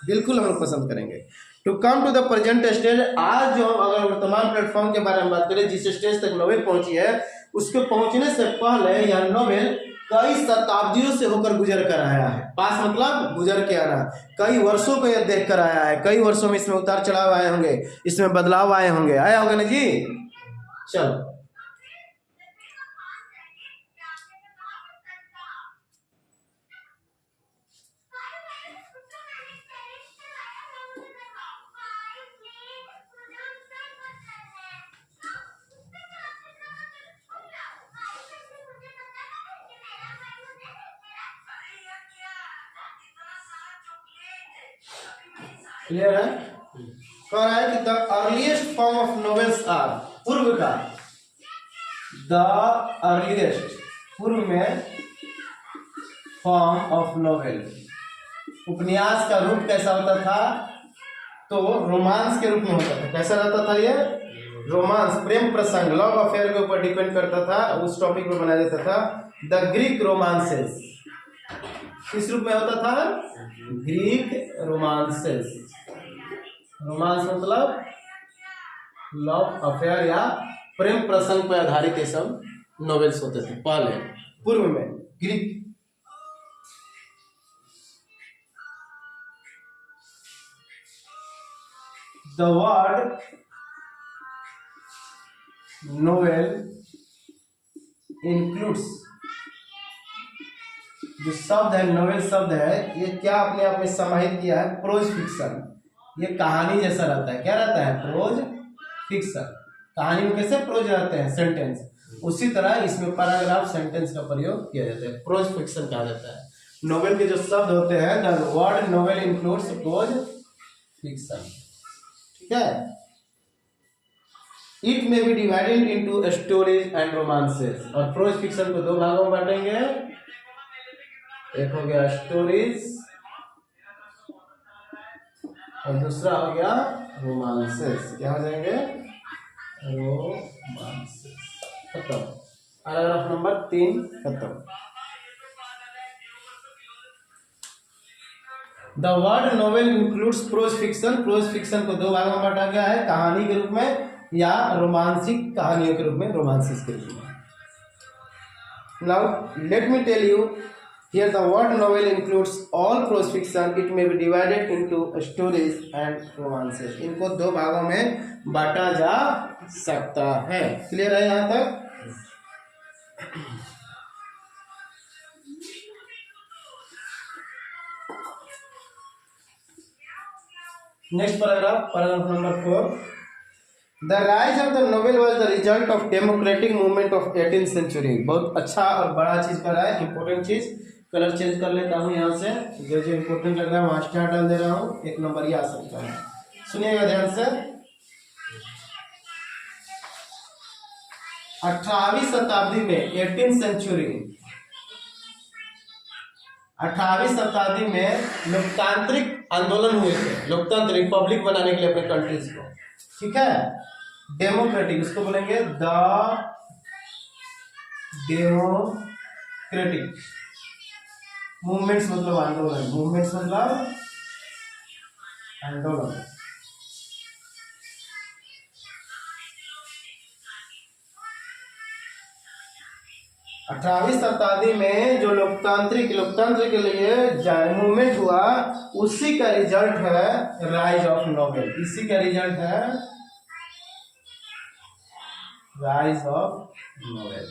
बिल्कुल हम लोग पसंद करेंगे। To come to the present stage, आज जो हम अगर वर्तमान प्लेटफॉर्म के बारे में बात करें, जिस स्टेज तक नोवेल पहुंची है, उसके पहुंचने से पहले यह नोवेल कई शताब्दियों से होकर गुजर कर आया है। पास मतलब गुजर के आना, कई वर्षों को यह देख कर आया है, कई वर्षों में इसमें उतार चढ़ाव आए होंगे, इसमें बदलाव आए होंगे, आया होगा ना जी। चलो क्लियर है। कह रहा है कि the earliest form of novels are, पूर्व का, द अर्लीस्ट, पूर्व में, फॉर्म ऑफ नोवेल, उपन्यास का रूप कैसा होता था, तो रोमांस के रूप में होता था। कैसा रहता था ये, रोमांस, प्रेम प्रसंग, लव अफेयर के ऊपर डिपेंड करता था, उस टॉपिक पे बनाया जाता था। द ग्रीक रोमांसेस किस रूप में होता था, ग्रीक रोमांसेस, रोमांस मतलब लव अफेयर या प्रेम प्रसंग पर आधारित ये सब नॉवेल्स होते थे पहले, पूर्व में Greek. The word novel includes, जो शब्द है नोवेल शब्द है, ये क्या अपने आप में समाहित किया है, प्रोज फिक्शन, ये कहानी जैसा रहता है। क्या रहता है? Pros fiction. कहानी में कैसे प्रोज रहते हैं? सेंटेंस। उसी तरह इसमें पैराग्राफ सेंटेंस का प्रयोग किया जाता है, प्रोज फिक्शन कहा जाता है। नोवेल के जो शब्द होते हैं, the word novel includes prose fiction. ठीक है। It may be divided into stories and romances. और प्रोज फिक्शन को दो भागों में बांटेंगे। एक हो गया स्टोरीज और दूसरा हो गया रोमांसेस। क्या हो जाएंगे? रोमांसेस। खत्म। पैराग्राफ नंबर 3 खत्म। The word novel includes prose fiction. Pros fiction को दो भागों में बांटा गया है, कहानी के रूप में या रोमांसिक कहानियों के रूप में, रोमांसिस के रूप में। Now let me tell you, here the word novel includes all prose fiction. It may be divided into stories and romances. इनको दो भागों में बांटा जा सकता है। क्लियर है यहाँ तक? Next paragraph, paragraph number 4। The rise of the novel was the result of democratic movement of 18th century. बहुत अच्छा और बड़ा चीज कर रहा है, इंपॉर्टेंट चीज। कलर चेंज कर लेता हूँ यहाँ से, जो जो इंपॉर्टेंट लग रहा है वहाँ स्टार डाल दे रहा हूँ, एक नंबर ये आ सकता है। सुनिएगा ध्यान से। 18वीं शताब्दी में, 18th सेंचुरी, 18वीं शताब्दी में लोकतांत्रिक आंदोलन हुए थे, लोकतंत्र रिपब्लिक बनाने के लिए अपने कंट्रीज को। ठीक है। डेमोक्रेटिक, उसको बोलेंगे द डेमोक्रेटिक मूवमेंट्स, मतलब आंदोलन। मूवमेंट्स मतलब आंदोलन। अठारहवीं शताब्दी में जो लोकतंत्र के लिए मूवमेंट हुआ, उसी का रिजल्ट है राइज ऑफ नोवेल। इसी का रिजल्ट है rise of novel.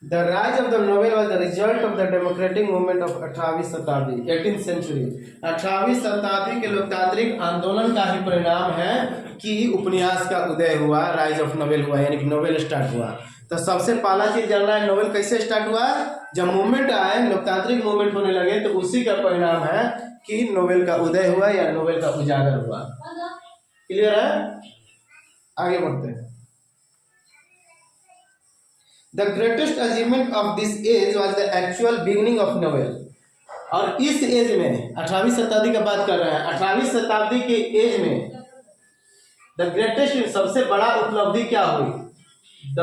The rise of the novel was the result of the democratic movement of 18वीं शताब्दी, 18th century। 18वीं शताब्दी के लोकतांत्रिक आंदोलन का ही परिणाम है कि उपन्यास का उदय हुआ, राइज ऑफ नोवेल हुआ, यानी कि नोवेल स्टार्ट हुआ। तो सबसे पहला चीज जानना है, नोवेल कैसे स्टार्ट हुआ? जब मूवमेंट आए, लोकतांत्रिक मूवमेंट होने लगे, तो उसी का परिणाम है कि नोवेल का उदय हुआ या नोवेल का उजागर हुआ। क्लियर है? आगे बढ़ते हैं। The greatest achievement of this age was the actual beginning of novel। और इस एज में, 18वीं शताब्दी का बात कर रहे हैं, 18वीं शताब्दी के एज में द ग्रेटेस्ट, सबसे बड़ा उपलब्धि क्या हुई? द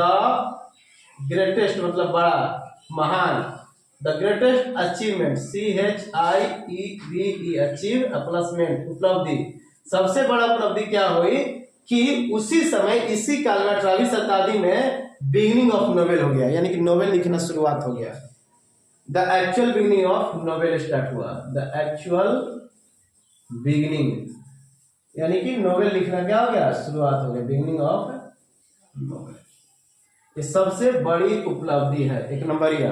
ग्रेटेस्ट मतलब बड़ा, महान। The greatest achievement, CHIEVE, achieve plus ment, उपलब्धि। सबसे बड़ा उपलब्धि क्या हुई कि उसी समय, इसी काल में, 18वीं शताब्दी में बिगिनिंग ऑफ नोवेल हो गया, यानी कि नोवेल लिखना शुरुआत हो गया। The actual beginning of novel start हुआ। द एक्चुअल बिगिनिंग, यानी कि नोवेल लिखना क्या हो गया? शुरुआत हो गया, बिगिनिंग ऑफ नोवेल। ये सबसे बड़ी उपलब्धि है। एक नंबर यह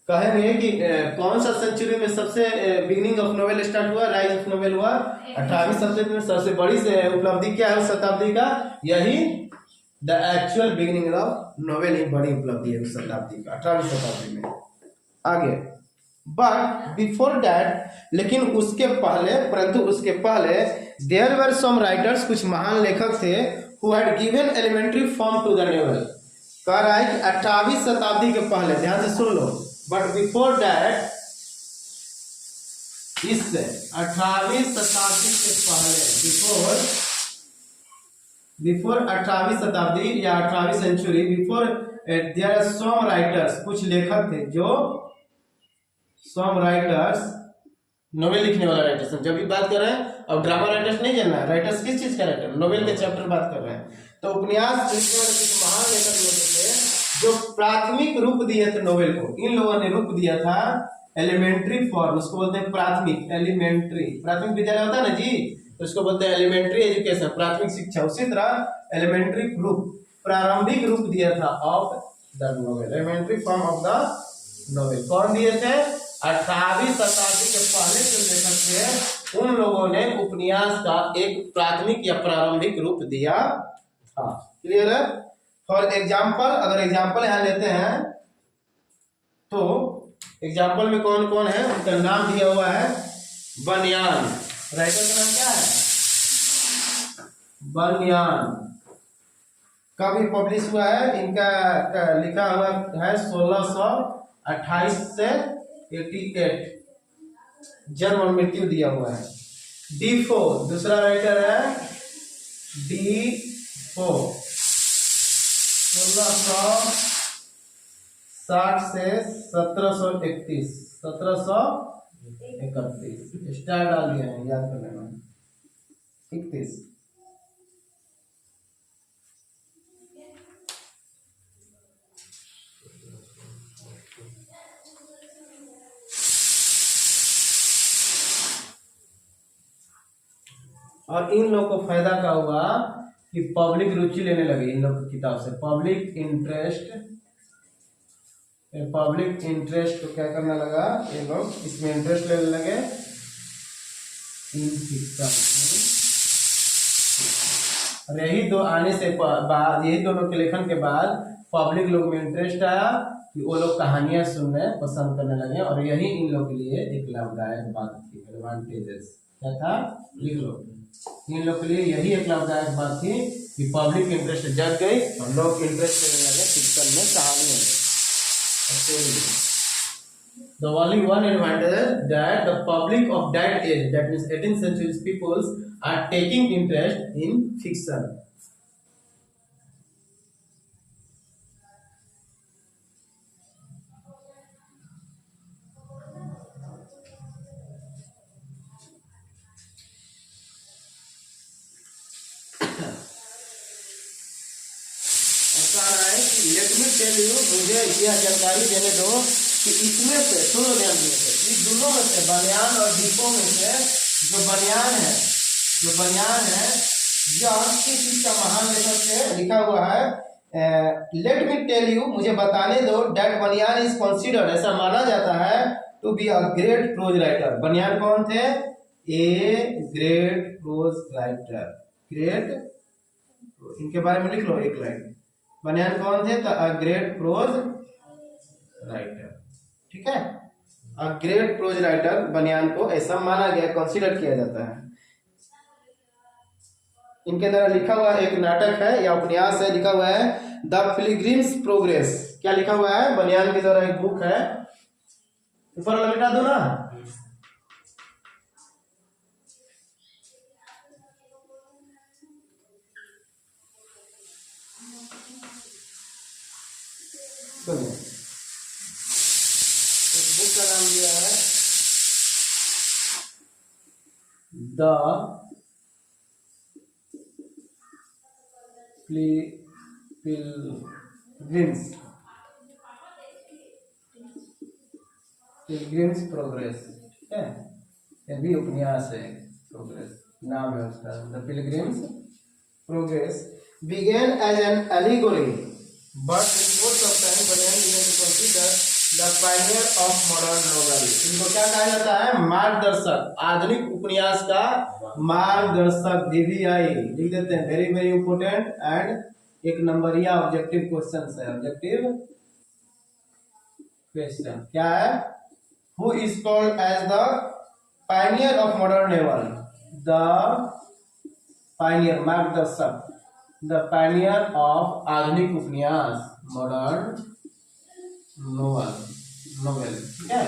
कहेंगे कि कौन सा सेंचुरी में सबसे बिगिनिंग ऑफ नोवेल स्टार्ट हुआ, राइज ऑफ नोवेल हुआ? 18वीं शताब्दी में। सबसे बड़ी उपलब्धि क्या है उस शताब्दी का? यही the actual beginning of novel ही बड़ी उपलब्धि है उस शताब्दी का, 18वीं शताब्दी में। आगे, बट बिफोर दैट, लेकिन उसके पहले, परंतु उसके पहले, देयर वर सम राइटर्स, कुछ महान लेखक थे, who had given elementary form to the novel. कह रहा है कि 18वीं शताब्दी के पहले, ध्यान से सुन लो, बट बिफोर दैट, इससे 18वीं शताब्दी के पहले, बिफोर 18वीं शताब्दी या 18वीं century, before there are some writers, कुछ लेखक थे जो, सम राइटर्स, नोवेल लिखने वाला राइटर्स। जब भी बात कर रहे हैं, अब ड्रामा राइटर्स नहीं जानना है, राइटर्स किस चीज का राइटर? नोवेल के चैप्टर बात कर रहे हैं। तो उपन्यास लिखने वाले कुछ महान लेखक लोग थे जो प्राथमिक रूप दिए थे नोवेल को। इन लोगों ने रूप दिया था एलिमेंट्री फॉर्म, उसको बोलते हैं प्राथमिक, एलिमेंट्री। प्राथमिक विद्यालय होता है ना जी, तो उसको बोलते हैं एलिमेंट्री एजुकेशन, प्राथमिक शिक्षा। उसी तरह एलिमेंट्री रूप, प्रारंभिक रूप दिया था of the novel, elementary form of the novel. कौन दिए थे? 18वीं शताब्दी के पहले जो लेखक थे उन लोगों ने उपन्यास का एक प्राथमिक या प्रारंभिक रूप दिया था। क्लियर है? फॉर एग्जाम्पल, अगर एग्जाम्पल यहाँ लेते हैं तो एग्जाम्पल में कौन कौन है उनका नाम दिया हुआ है। बनियान, राइटर का नाम क्या है? बनियान। कभी पब्लिश हुआ है इनका, लिखा हुआ है 1628 से 88, जन्म और मृत्यु दिया हुआ है। डीफो दूसरा राइटर है, डीफो 1660 से 1731, 1731 स्टार डाल दिया है, याद कर लेना, 31। और इन लोग को फायदा क्या हुआ कि पब्लिक रुचि लेने लगी इन लोग की किताब से। पब्लिक इंटरेस्ट को क्या करने लगा, ये लोग इसमें इंटरेस्ट लेने लगे इन फिक्शन। और यही दो आने से बाद, यही दोनों के लेखन के बाद पब्लिक लोग में इंटरेस्ट आया कि वो लोग कहानियां सुनने पसंद करने लगे, और यही इन लोग के लिए एक लाभदायक बात थी। एडवांटेजेस क्या था, लिख लो। इन लोग के लिए यही एक लाभदायक बात थी कि पब्लिक इंटरेस्ट जग गई और लोग इंटरेस्ट लेने लगे फिक्शन में, कहानियों में। The only one advantage that the public of that age, that means 18th century peoples, are taking interest in fiction. Let me tell you, मुझे यह जानकारी देने दो कि इसमें से, सुनो ध्यान दिए, इस दोनों में से बनियान और डीफो में से जो बनियान है यह किस चीज का महान लेखक से लिखा हुआ है। लेट मी टेल यू, मुझे बताने दो, दैट बनियान इज कंसीडर्ड, ऐसा माना जाता है, to be a great prose writer. Bunyan कौन थे? A great prose writer. Great, इनके बारे में लिख लो एक लाइन। बनियान कौन थे? अ ग्रेट प्रोज राइटर। ठीक है, अ ग्रेट प्रोज राइटर बनियान को ऐसा माना गया, कंसीडर किया जाता है। इनके द्वारा लिखा हुआ एक नाटक है या उपन्यास है, लिखा हुआ है द पिलग्रिम्स प्रोग्रेस। क्या लिखा हुआ है? बनियान के द्वारा एक बुक है, ऊपर वाला मिटा दो ना। सुनिए, इस बुक का नाम दिया है द पिलग्रिम्स प्रोग्रेस। ठीक है, ये भी उपन्यास है, प्रोग्रेस नाम है उसका। The Pilgrim's progress began as an allegory, but in course of time Bunyan began to consider the pioneer of modern novel. इनको क्या कहा जाता है? मार्गदर्शक, आधुनिक उपन्यास का मार्गदर्शक। DVI लिख देते हैं, वेरी वेरी इंपोर्टेंट। एंड एक नंबरिया ऑब्जेक्टिव क्वेश्चन है, ऑब्जेक्टिव क्वेश्चन क्या है? Who is called as the pioneer of modern novel? The pioneer, मार्गदर्शक, द पायनियर ऑफ आधुनिक उपन्यास, मॉडर्न नोवेल। ठीक है,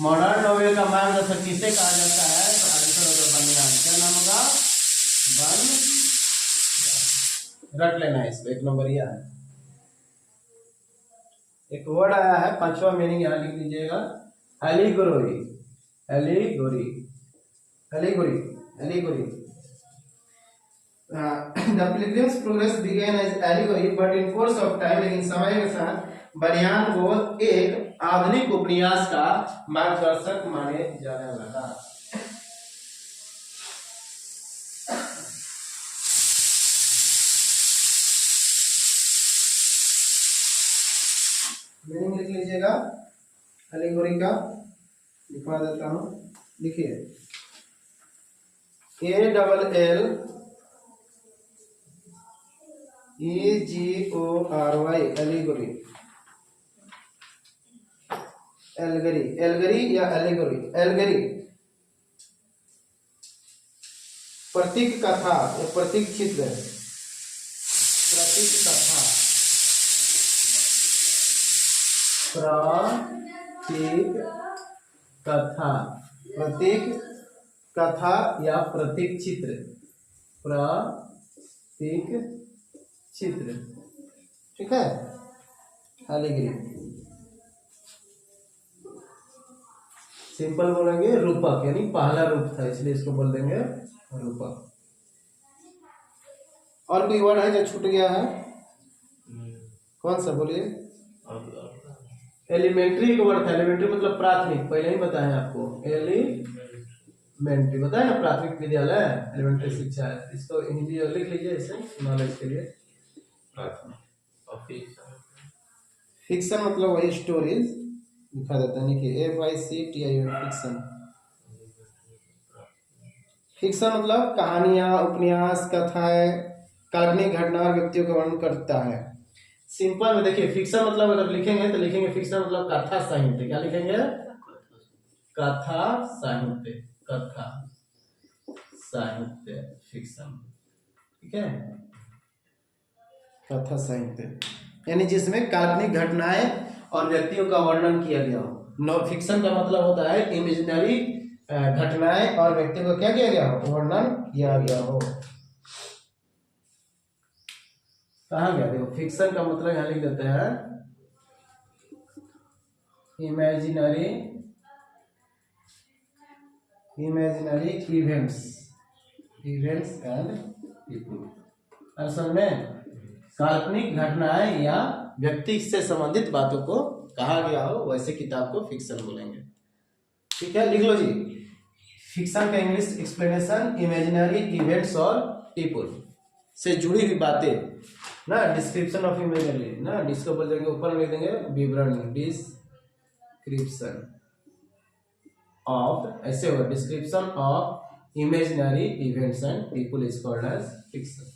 मॉडर्न नोवेल का मार्गदर्शक किसे कहा जाता है? तो आंसर होगा बनियान। क्या नाम होगा? रट लेना है इसको, एक नंबर यह है। एक वर्ड आया है, पांचवा मीनिंग यहाँ लिख लीजिएगा, allegory. Allegory, allegory, allegory. The Pilgrim's Progress began as allegory, but in course of time, लेकिन समय के साथ बनियान को एक आधुनिक उपन्यास का मार्गदर्शक माने जाने लगा। मीनिंग लिख लीजिएगा एलिगोरी का, लिखवा देता हूँ। लिखिए ALLEGORY, एलिगोरी, एल्गरी, एल्गरी या एलिगोरी। एल्गरी प्रतीक कथा या प्रतीक चित्र, प्रतीक कथा, प्रतीक कथा, प्रतीक कथा या प्रतीक चित्र, प्रतीक चित्र, ठीक है। एलिगोरी सिंपल बोलेंगे रूपक, यानी पहला रूप था इसलिए इसको बोल देंगे रूपक। और कोई वर्ड है जो छूट गया है? कौन सा बोलिए? एलिमेंट्री एक वर्ड था, एलिमेंट्री मतलब प्राथमिक, पहले ही बताया आपको। एलिमेंट्री बताया ना, प्राथमिक विद्यालय एलिमेंट्री शिक्षा है। इसको हिंदी लिख लीजिए ऐसे नॉलेज के लिए। फिक्शन मतलब वही स्टोरीज लिखा जाता है, देखिए FICTION फिक्शन। फिक्शन मतलब कहानियां, उपन्यास, कथाएं, काल्पनिक घटना और व्यक्तियों का वर्णन करता है। सिंपल में देखिए फिक्शन मतलब अगर लिखेंगे तो लिखेंगे फिक्शन मतलब कथा साहित्य। क्या लिखेंगे? कथा साहित्य, कथा साहित्य फिक्शन, ठीक है। कथा साहित्य यानी जिसमें काल्पनिक घटनाएं और व्यक्तियों का वर्णन किया गया हो। नो फिक्शन का मतलब होता है इमेजिनरी घटनाएं और व्यक्तियों का क्या किया गया हो? वर्णन किया गया हो। कहा गया? देखो फिक्शन का मतलब यहां लिख देते हैं इमेजिनरी इवेंट्स एंड पीपल। असल में काल्पनिक घटनाएं या व्यक्ति से संबंधित बातों को कहा गया हो, वैसे किताब को फिक्शन बोलेंगे, ठीक है। लिख लो जी, फिक्शन का इंग्लिश एक्सप्लेनेशन इमेजिनरी इवेंट्स और पीपल से जुड़ी हुई बातें ना, डिस्क्रिप्शन ऑफ इमेजिनरी ना, डिस्को बोल देंगे, ऊपर लिख देंगे विवरण, डिस्क्रिप्शन ऑफ, ऐसे होगा description of imaginary events and people is called as fiction.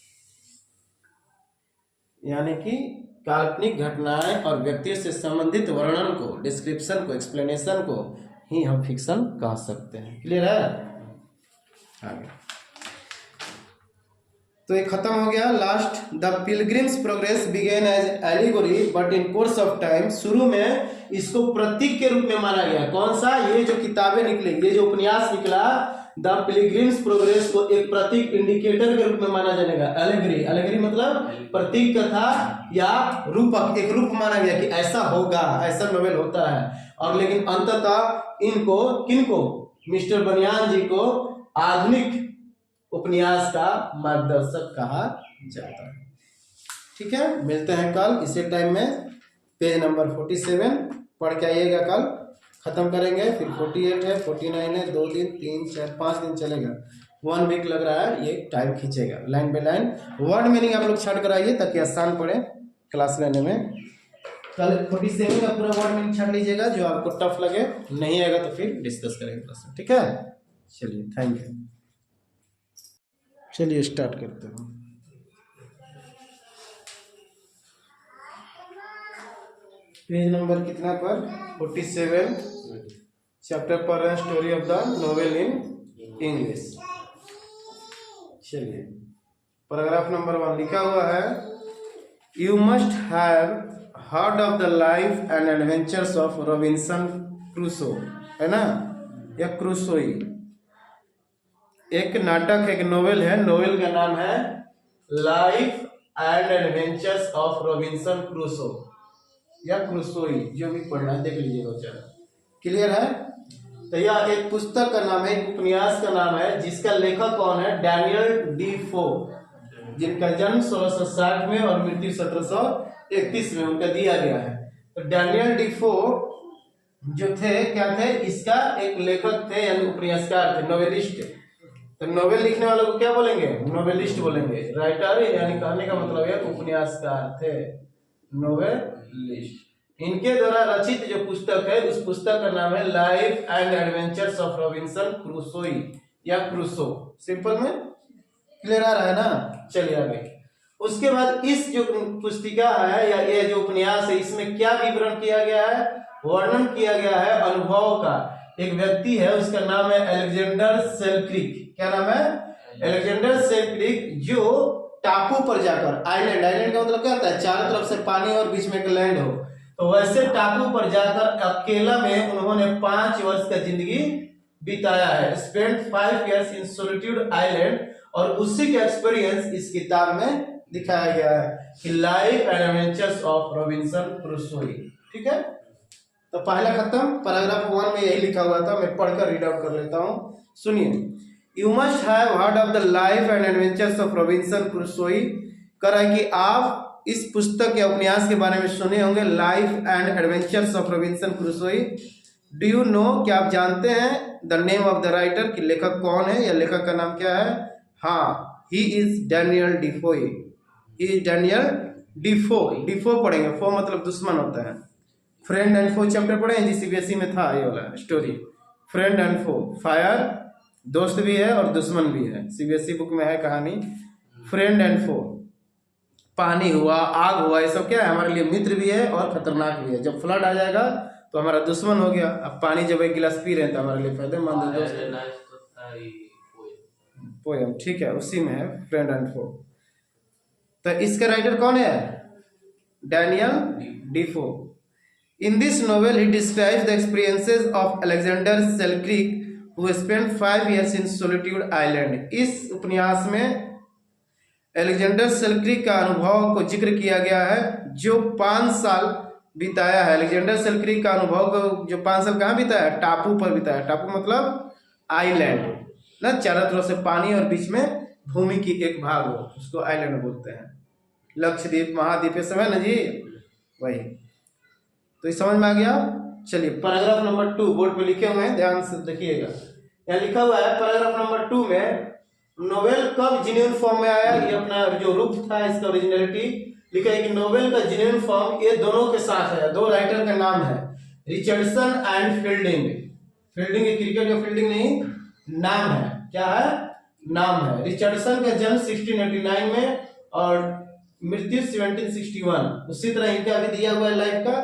यानी कि काल्पनिक घटनाएं और व्यक्तियों से संबंधित वर्णन को, डिस्क्रिप्शन को, एक्सप्लेनेशन को ही हम फिक्शन कह सकते हैं। क्लियर है? आगे तो ये खत्म हो गया। Last, the Pilgrim's Progress began as allegory but in course of time. शुरू में इसको प्रतीक के रूप में माना गया। कौन सा? ये जो किताबें निकली, ये जो उपन्यास निकला, द पिलग्रिम्स प्रोग्रेस को एक प्रतीक, इंडिकेटर के रूप में माना जाएगा। एलिगोरी, एलिगोरी मतलब प्रतीक कथा या रूपक, एक रूप माना गया कि ऐसा होगा, ऐसा नोवेल होता है। और लेकिन अंततः इनको, किनको? मिस्टर बनियान जी को आधुनिक उपन्यास का मार्गदर्शक कहा जाता है। ठीक है, मिलते हैं कल इसी टाइम में। पेज नंबर 47 पढ़ के आइएगा, कल खत्म करेंगे। फिर 48 है, 49 है, 2 दिन, 3, 4, 5 दिन चलेगा। 1 वीक लग रहा है, ये टाइम खींचेगा। Line by line word meaning आप लोग छाट कराइए ताकि आसान पड़े क्लास लेने में। कल 47 का पूरा वर्ड मीनिंग छाट लीजिएगा, जो आपको टफ लगे। नहीं आएगा तो फिर डिस्कस करेंगे क्लास में, ठीक है। चलिए, थैंक यू। चलिए स्टार्ट करते हैं। पेज नंबर कितना पर? 47। चैप्टर पढ़ रहे हैं story of the novel in English. चलिए, पैराग्राफ नंबर 1 लिखा हुआ है, you must have heard of the life and adventures of Robinson Crusoe, है ना, या क्रूसोई। एक नाटक, एक नोवेल है, नोवेल का नाम है life and adventures of Robinson Crusoe या क्रूसोई, जो भी पढ़ना है देख लीजिएगा उच्चारण। क्लियर है? तो यह एक पुस्तक का नाम है, एक उपन्यास का नाम है, जिसका लेखक कौन है? डैनियल डीफो, जिनका जन्म 1660 में और मृत्यु 1731 में उनका दिया गया है। तो डैनियल डीफो जो थे, क्या थे? इसका एक लेखक थे, यानी उपन्यासकार थे, नोवेलिस्ट। तो नोवेल लिखने वालों को क्या बोलेंगे? नोवेलिस्ट बोलेंगे। राइटर यानी कहने का मतलब है उपन्यासकार थे, नोवेलिस्ट। इनके द्वारा रचित जो पुस्तक है उस पुस्तक का नाम है life and adventures of Robinson Crusoe या क्रूसो। सिंपल में क्लियर आ रहा है ना। चलिए आगे। उसके बाद इस जो पुस्तिका है या ये जो उपन्यास है इसमें क्या विवरण किया गया है, वर्णन किया गया है अनुभव का। एक व्यक्ति है उसका नाम है अलेक्जेंडर सेल्क्रिक। क्या नाम है? अलेक्जेंडर सेल्क्रिक, जो टापू पर जाकर, आइलैंड, आइलैंड का मतलब क्या होता है? चारों तरफ से पानी और बीच में एक लैंड हो, तो वैसे टापू पर जाकर अकेला में उन्होंने 5 वर्ष का जिंदगी बिताया है। Spend 5 years in solitude island. और उसी का एक्सपीरियंस इस किताब में दिखाया गया है कि life and adventures of Robinson Crusoe. ठीक है, तो पहला खत्म। पैराग्राफ 1 में यही लिखा हुआ था, मैं पढ़कर रीड आउट कर लेता हूँ, सुनिए। You must have heard of the life and adventures of Robinson Crusoe. कर रहा है कि आप इस पुस्तक या उपन्यास के बारे में सुने होंगे, life and adventures of Robinson Crusoe. Do you know, क्या आप जानते हैं the name of the writer, कि लेखक कौन है या लेखक का नाम क्या है? हाँ, he is Daniel Defoe. He is Daniel Defoe. Defoe पढ़ेंगे, फो मतलब दुश्मन होता है। फ्रेंड एंड फो चैप्टर पढ़े हैं, सीबीएसई में था ये वाला स्टोरी। फ्रेंड एंड फो, फायर दोस्त भी है और दुश्मन भी है, सीबीएसई बुक में है कहानी। फ्रेंड एंड फो, पानी हुआ, आग हुआ, ये सब क्या है? हमारे लिए मित्र भी है और खतरनाक भी है। जब फ्लड आ जाएगा तो हमारा दुश्मन हो गया। अब पानी जब एक गिलास पी रहे हैं तो हमारे लिए फायदेमंद है, दोस्त। पोएम, ठीक है, उसी में है फ्रेंड एंड फो। तो इसका राइटर कौन है? Daniel Defoe. In this novel he describes the experiences of Alexander Selkirk who spent 5 years in solitude island. इस उपन्यास में अलेक्जेंडर सेल्क्रिक का अनुभव को जिक्र किया गया है, जो 5 साल बिताया है। अलेक्जेंडर सेल्क्रिक का अनुभव को जो 5 साल कहाँ बिताया? टापू पर बिताया। टापू मतलब आइलैंड ना, चारों तरफ से पानी और बीच में भूमि की एक भाग हो, उसको आइलैंड बोलते हैं। लक्षद्वीप, महाद्वीप, ये सब है ना जी, वही। तो ये समझ में आ गया। चलिए पैराग्राफ नंबर 2 बोर्ड पे लिखे हुए हैं, ध्यान से देखिएगा। यहाँ लिखा हुआ है पैराग्राफ नंबर 2 में, नोवेल कब जेन्युइन फॉर्म में आया, ये अपना जो रूप था इसका ओरिजिनलिटी लिखा है कि नोवेल का जेन्युइन फॉर्म ये दोनों के साथ है। 2 राइटर का नाम है, Richardson and fielding. Fielding cricket का फील्डिंग नहीं, नाम है। क्या है? नाम है। रिचर्डसन का जन्म 1689 में और मृत्यु 1761। उसी तरह इनका भी दिया हुआ है लाइफ का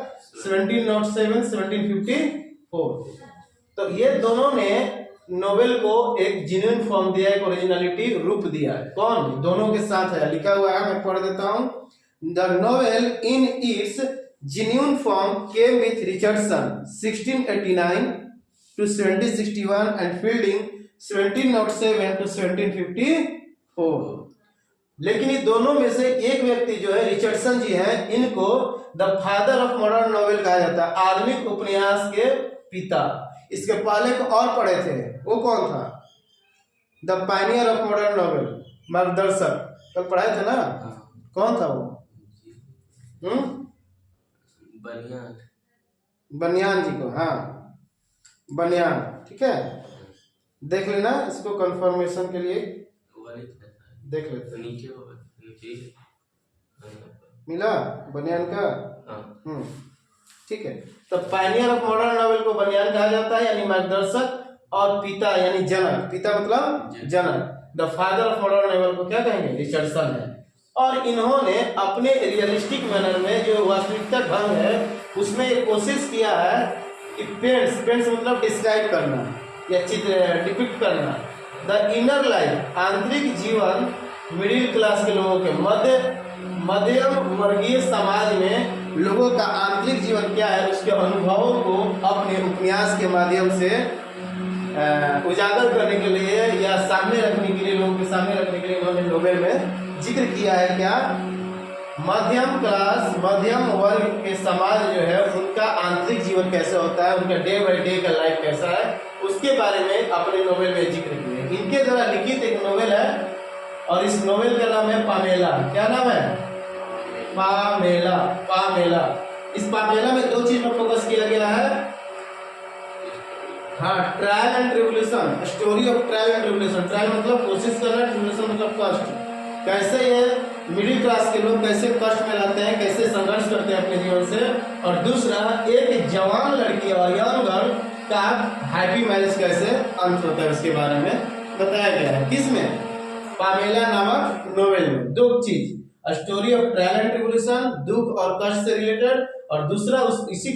1707 1754। तो ये दोनों ने नोवेल को एक जेन्युइन फॉर्म दिया है, एक ओरिजिनलिटी रूप दिया है। कौन? दोनों के साथ है, लिखा हुआ है, मैं पढ़ देता हूं। The novel in its genuine form came with Richardson 1689 to 1761 and fielding 1707 to 1754। लेकिन ये दोनों में से एक व्यक्ति जो है रिचर्डसन जी हैं, इनको the father of modern novel कहा जाता है, आधुनिक उपन्यास के पिता। इसके पहले को और पढ़े थे, वो कौन था? The Pioneer of modern novel, मार्गदर्शक, कल पढ़ाए थे ना। कौन था वो? बनियान जी को, हाँ बनियान, ठीक है, देख लेना इसको कंफर्मेशन के लिए, देख लेते। नीचे मिला बनियान का, ठीक है। तो पायनियर ऑफ मॉडर्न नोवेल को बनियान कहा जाता है, यानी मार्गदर्शक, और पिता यानी जनक, पिता मतलब जनक। The father of modern novel को क्या कहेंगे? रिचर्डसन है। और इन्होंने अपने रियलिस्टिक मैनर में जो वास्तविकता ढंग है उसमें एक कोशिश किया है कि पेंट्स मतलब डिस्क्राइब करना या चित्र डिपिक्ट करना द इनर लाइफ, आंतरिक जीवन मिडिल क्लास के लोगों के, मध्यम वर्गीय समाज में लोगों का आंतरिक जीवन क्या है, उसके अनुभवों को अपने उपन्यास के माध्यम से उजागर करने के लिए या सामने रखने के लिए, लोगों के सामने रखने के लिए उन्होंने नोवेल में जिक्र किया है। क्या? मध्यम क्लास, मध्यम वर्ग के समाज जो है उनका आंतरिक जीवन कैसे होता है, उनका डे बाय डे का लाइफ कैसा है, उसके बारे में अपने नोवेल में जिक्र किया। इनके द्वारा लिखित एक नोवेल है और इस नोवेल का नाम है पामेला। क्या नाम है? पामेला। पामेला। इस पामेला में 2 चीज पर फोकस किया गया है। हाँ, trial and revolution, story of trial and revolution. Trial मतलब कोशिश करना, रिवोल्यूशन मतलब कष्ट। कैसे ये मिडिल क्लास के लोग कैसे कष्ट में रहते हैं, कैसे संघर्ष करते हैं अपने जीवन से, और दूसरा एक जवान लड़की और यंग गर्ल का हैप्पी मैरिज कैसे अंत होता है उसके बारे में बताया गया है। किसमें? पामेला नामक नोवेल में। दो चीज, story of trial and tribulation, दुख और कष्ट से रिलेटेड, और दूसरा इसी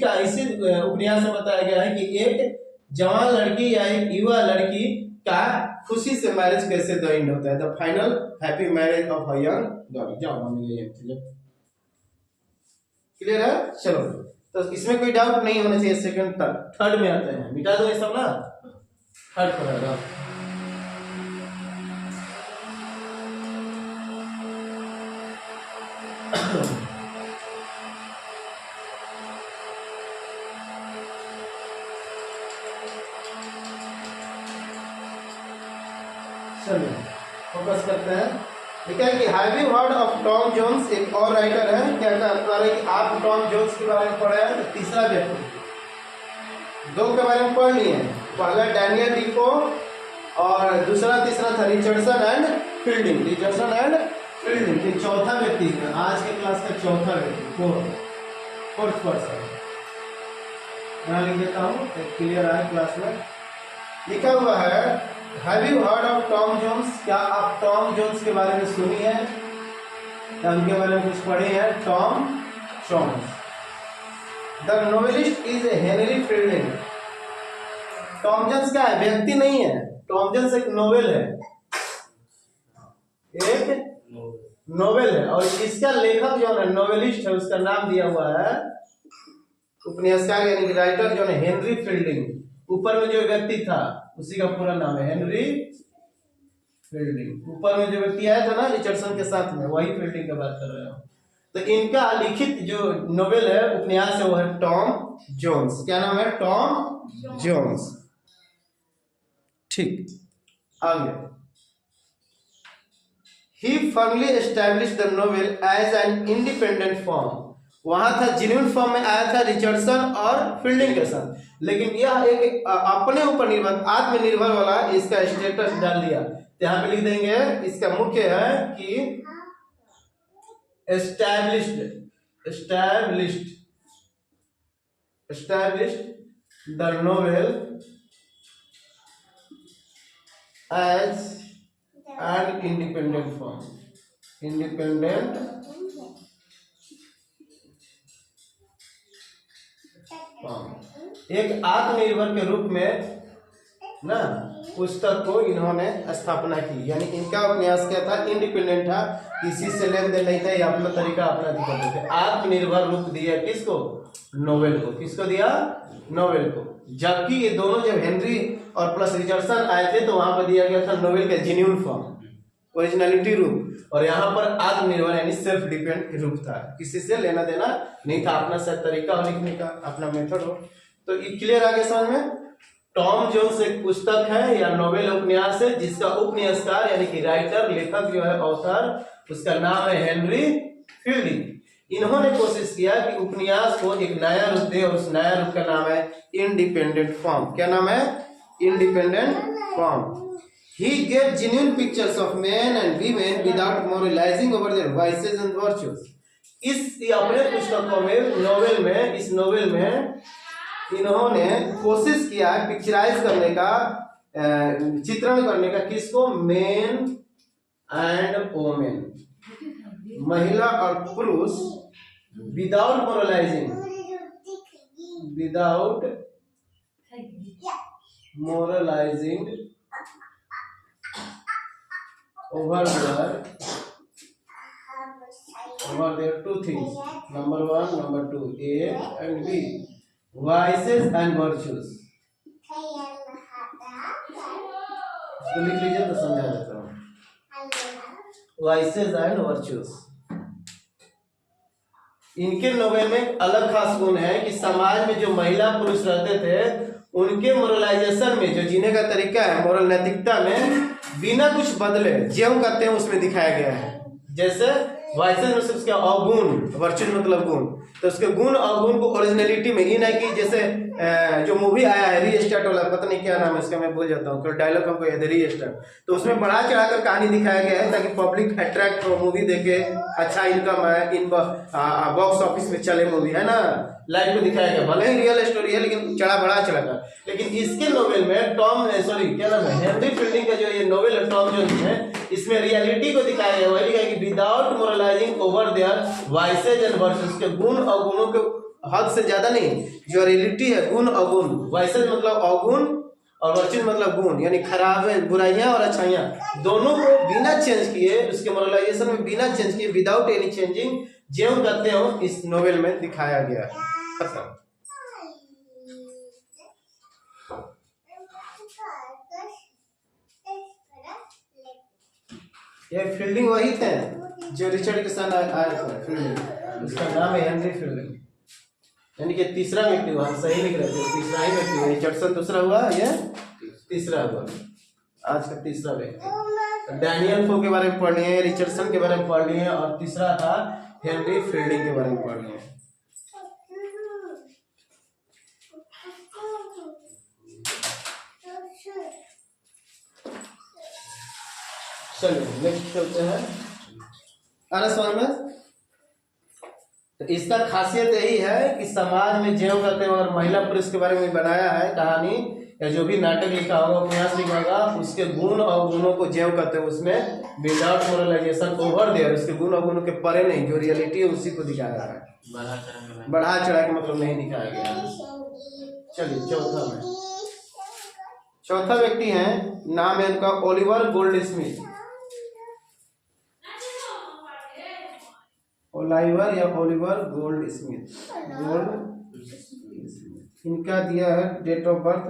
उपन्यास में बताया गया है कि एक जवान लड़की या एक युवा लड़की का खुशी से मैरिज कैसे द एंड होता है, the final happy marriage of a young girl. जाओ मम्मी ये क्लियर है। चलो, तो इसमें कोई डाउट नहीं होना चाहिए। सेकंड तक थर्ड में आते हैं, मिटा दो ये सब ना, थर्ड पर आ जाओ। चलिए फोकस करते हैं। ठीक है कि have you heard of Tom Jones? एक और राइटर है, क्या कहता है कि आप टॉम जोन्स के बारे में पढ़े हैं? तीसरा व्यक्ति, दो के बारे में पढ़ लिए हैं, पहला डैनियल डीफो और दूसरा तीसरा था Richardson and fielding. Richardson and fielding ये चौथा व्यक्ति है, आज के क्लास का चौथा व्यक्ति, फोर्थ पर्सन। यहाँ लिख देता हूँ, क्लियर आए क्लास में। लिखा हुआ है have you heard of Tom Jones? क्या आप टॉम जोन्स के बारे में सुनी है या उनके बारे में कुछ पढ़े हैं? Tom Jones the novelist is Henry Fielding. Tom Jones क्या है? व्यक्ति नहीं है, टॉम जोन्स एक नोवेल है, एक नोवेल है, और इसका लेखक जो है नोवेलिस्ट है, उसका नाम दिया हुआ है उपन्यासकार यानी राइटर जो है हेनरी फील्डिंग। ऊपर में जो व्यक्ति था उसी का पूरा नाम है हेनरी फील्डिंग। ऊपर में जो व्यक्ति आया था ना रिचर्डसन के साथ में, वही फील्डिंग की बात कर रहे हो। तो इनका लिखित जो नोवेल है, उपन्यास है, वो है टॉम जोन्स। क्या नाम है? Tom Jones. ठीक, आगे। He firmly established the novel as an independent form। वहां था जेन्युइन फॉर्म में आया था रिचर्डसन और फील्डिंग के साथ, लेकिन यह एक अपने ऊपर निर्भर, आत्मनिर्भर वाला इसका स्टेटस डाल दिया। तो यहाँ पे लिख देंगे, इसका मुख्य है कि established the novel as an independent form। एक आत्मनिर्भर के रूप में ना पुस्तक को इन्होंने स्थापना की। यानी इनका उपन्यास क्या था? इंडिपेंडेंट था, किसी से लेन देन नहीं था, ये अपना तरीका अपना दिखाते थे। आत्मनिर्भर रूप दिया किसको? नोवेल को। किसको दिया? नोवेल को। जबकि ये दोनों जब हेनरी और प्लस रिचर्डसन आए थे तो वहां पर दिया गया था नोवेल का जेन्युइन फॉर्म, ओरिजिनलिटी रूप, और यहाँ पर आत्मनिर्भर यानी सेल्फ डिपेंड रूप था, किसी से लेना देना नहीं था, अपना शायद तरीका हो लिखने का, अपना मेथड हो। तो ये क्लियर आ गया समझ में? टॉम जोन्स एक पुस्तक है या नोवेल उपन्यास है जिसका उपन्यासकार यानी कि राइटर, लेखक जो है, ऑथर, उसका नाम है हेनरी फील्डिंग। इन्होंने कोशिश किया कि उपन्यास को एक नया रूप दे, और उस नया रूप का नाम है इंडिपेंडेंट फॉर्म। क्या नाम है? Independent form. He gave genuine pictures of men and women without moralizing over their vices and virtues। इस अपने पुस्तकों में, नोवेल में, इस नोवेल में इन्होंने कोशिश किया पिक्चराइज करने का, चित्रण करने का, किसको? मेन एंड वोमेन, महिला और पुरुष, without मोरलाइजिंग over their two things, number 1, number 2, A and B, vices and virtues। इसको लिख लीजिए तो समझा देता हूँ। vices and virtues। इनके नोवेल में एक अलग खास गुण है कि समाज में जो महिला पुरुष रहते थे उनके मोरलाइजेशन में, जो जीने का तरीका है, मोरल नैतिकता में, बिना कुछ बदले ज्यों करते हैं उसमें दिखाया गया है। जैसे वाइसेज में उसके अवगुण, वर्चुअल मतलब गुण, तो उसके गुण अवगुण को ओरिजिनलिटी में, ये नहीं कि जैसे जो मूवी आया है रीस्टार्ट वाला, पता नहीं क्या नाम है उसका, मैं भूल जाता हूँ, डायलॉग हमको याद है रीस्टार्ट, तो उसमें बढ़ा चढ़ाकर कहानी दिखाया गया है ताकि पब्लिक अट्रैक्ट हो, मूवी देखे, अच्छा इनकम है, इन बॉक्स ऑफिस में चले मूवी, है ना, लाइफ में दिखाया गया, भले ही रियल स्टोरी है लेकिन बढ़ा चढ़ा कर। लेकिन इसके नोवेल में टॉम, सॉरी क्या नाम है, हेनरी फील्डिंग का जो ये नोवेल है टॉम जोन्स है, इसमें रियलिटी को दिखाया गया, वही लिखा है कि without moralising over their vices and virtuous, के गुण अवगुणों के हद से ज्यादा नहीं, जो रियलिटी है गुण अवगुण, वाइसेज मतलब अवगुण और वर्चुअस मतलब गुण, यानी खराब बुराइयां और अच्छाइयां दोनों को बिना चेंज किए, उसके मोरलाइजेशन में बिना चेंज किए, विदाउट एनी चेंजिंग, ज्यों करते हो इस नोवेल में दिखाया गया है। ये फील्डिंग वही थे जो रिचर्ड के साथ आए थे, फील्डिंग, उसका नाम है हेनरी फील्डिंग, यानी कि तीसरा व्यक्ति हुआ, हम सही लिख रहे थे, तीसरा ही व्यक्ति हुआ, रिचर्डसन दूसरा हुआ, ये तीसरा हुआ, आज का तीसरा व्यक्ति। डैनियल फो के बारे में पढ़ लिए, रिचर्डसन के बारे में पढ़ लिए, और तीसरा था हेनरी फील्डिंग के बारे में पढ़ लिए। चलिए नेक्स्ट चलते हैं। अरे समझ में, तो इसका खासियत यही है कि समाज में ज्यों करते हैं, और महिला पुरुष के बारे में बनाया है कहानी, या जो भी नाटक लिखा होगा, उपन्यास लिखा होगा, उसके गुण और गुणों को ज्यों करते हैं, उसमें विदाउट मोरलाइजेशन ओवर देयर, उसके गुण और गुणों के परे नहीं, जो रियलिटी है उसी को दिखाया रहा है, बढ़ा चढ़ा के मतलब नहीं दिखाया गया है। चलिए चौथा व्यक्ति है, नाम है उनका ओलिवर गोल्डस्मिथ, ओलिवर गोल्डस्मिथ, इनका दिया है date of birth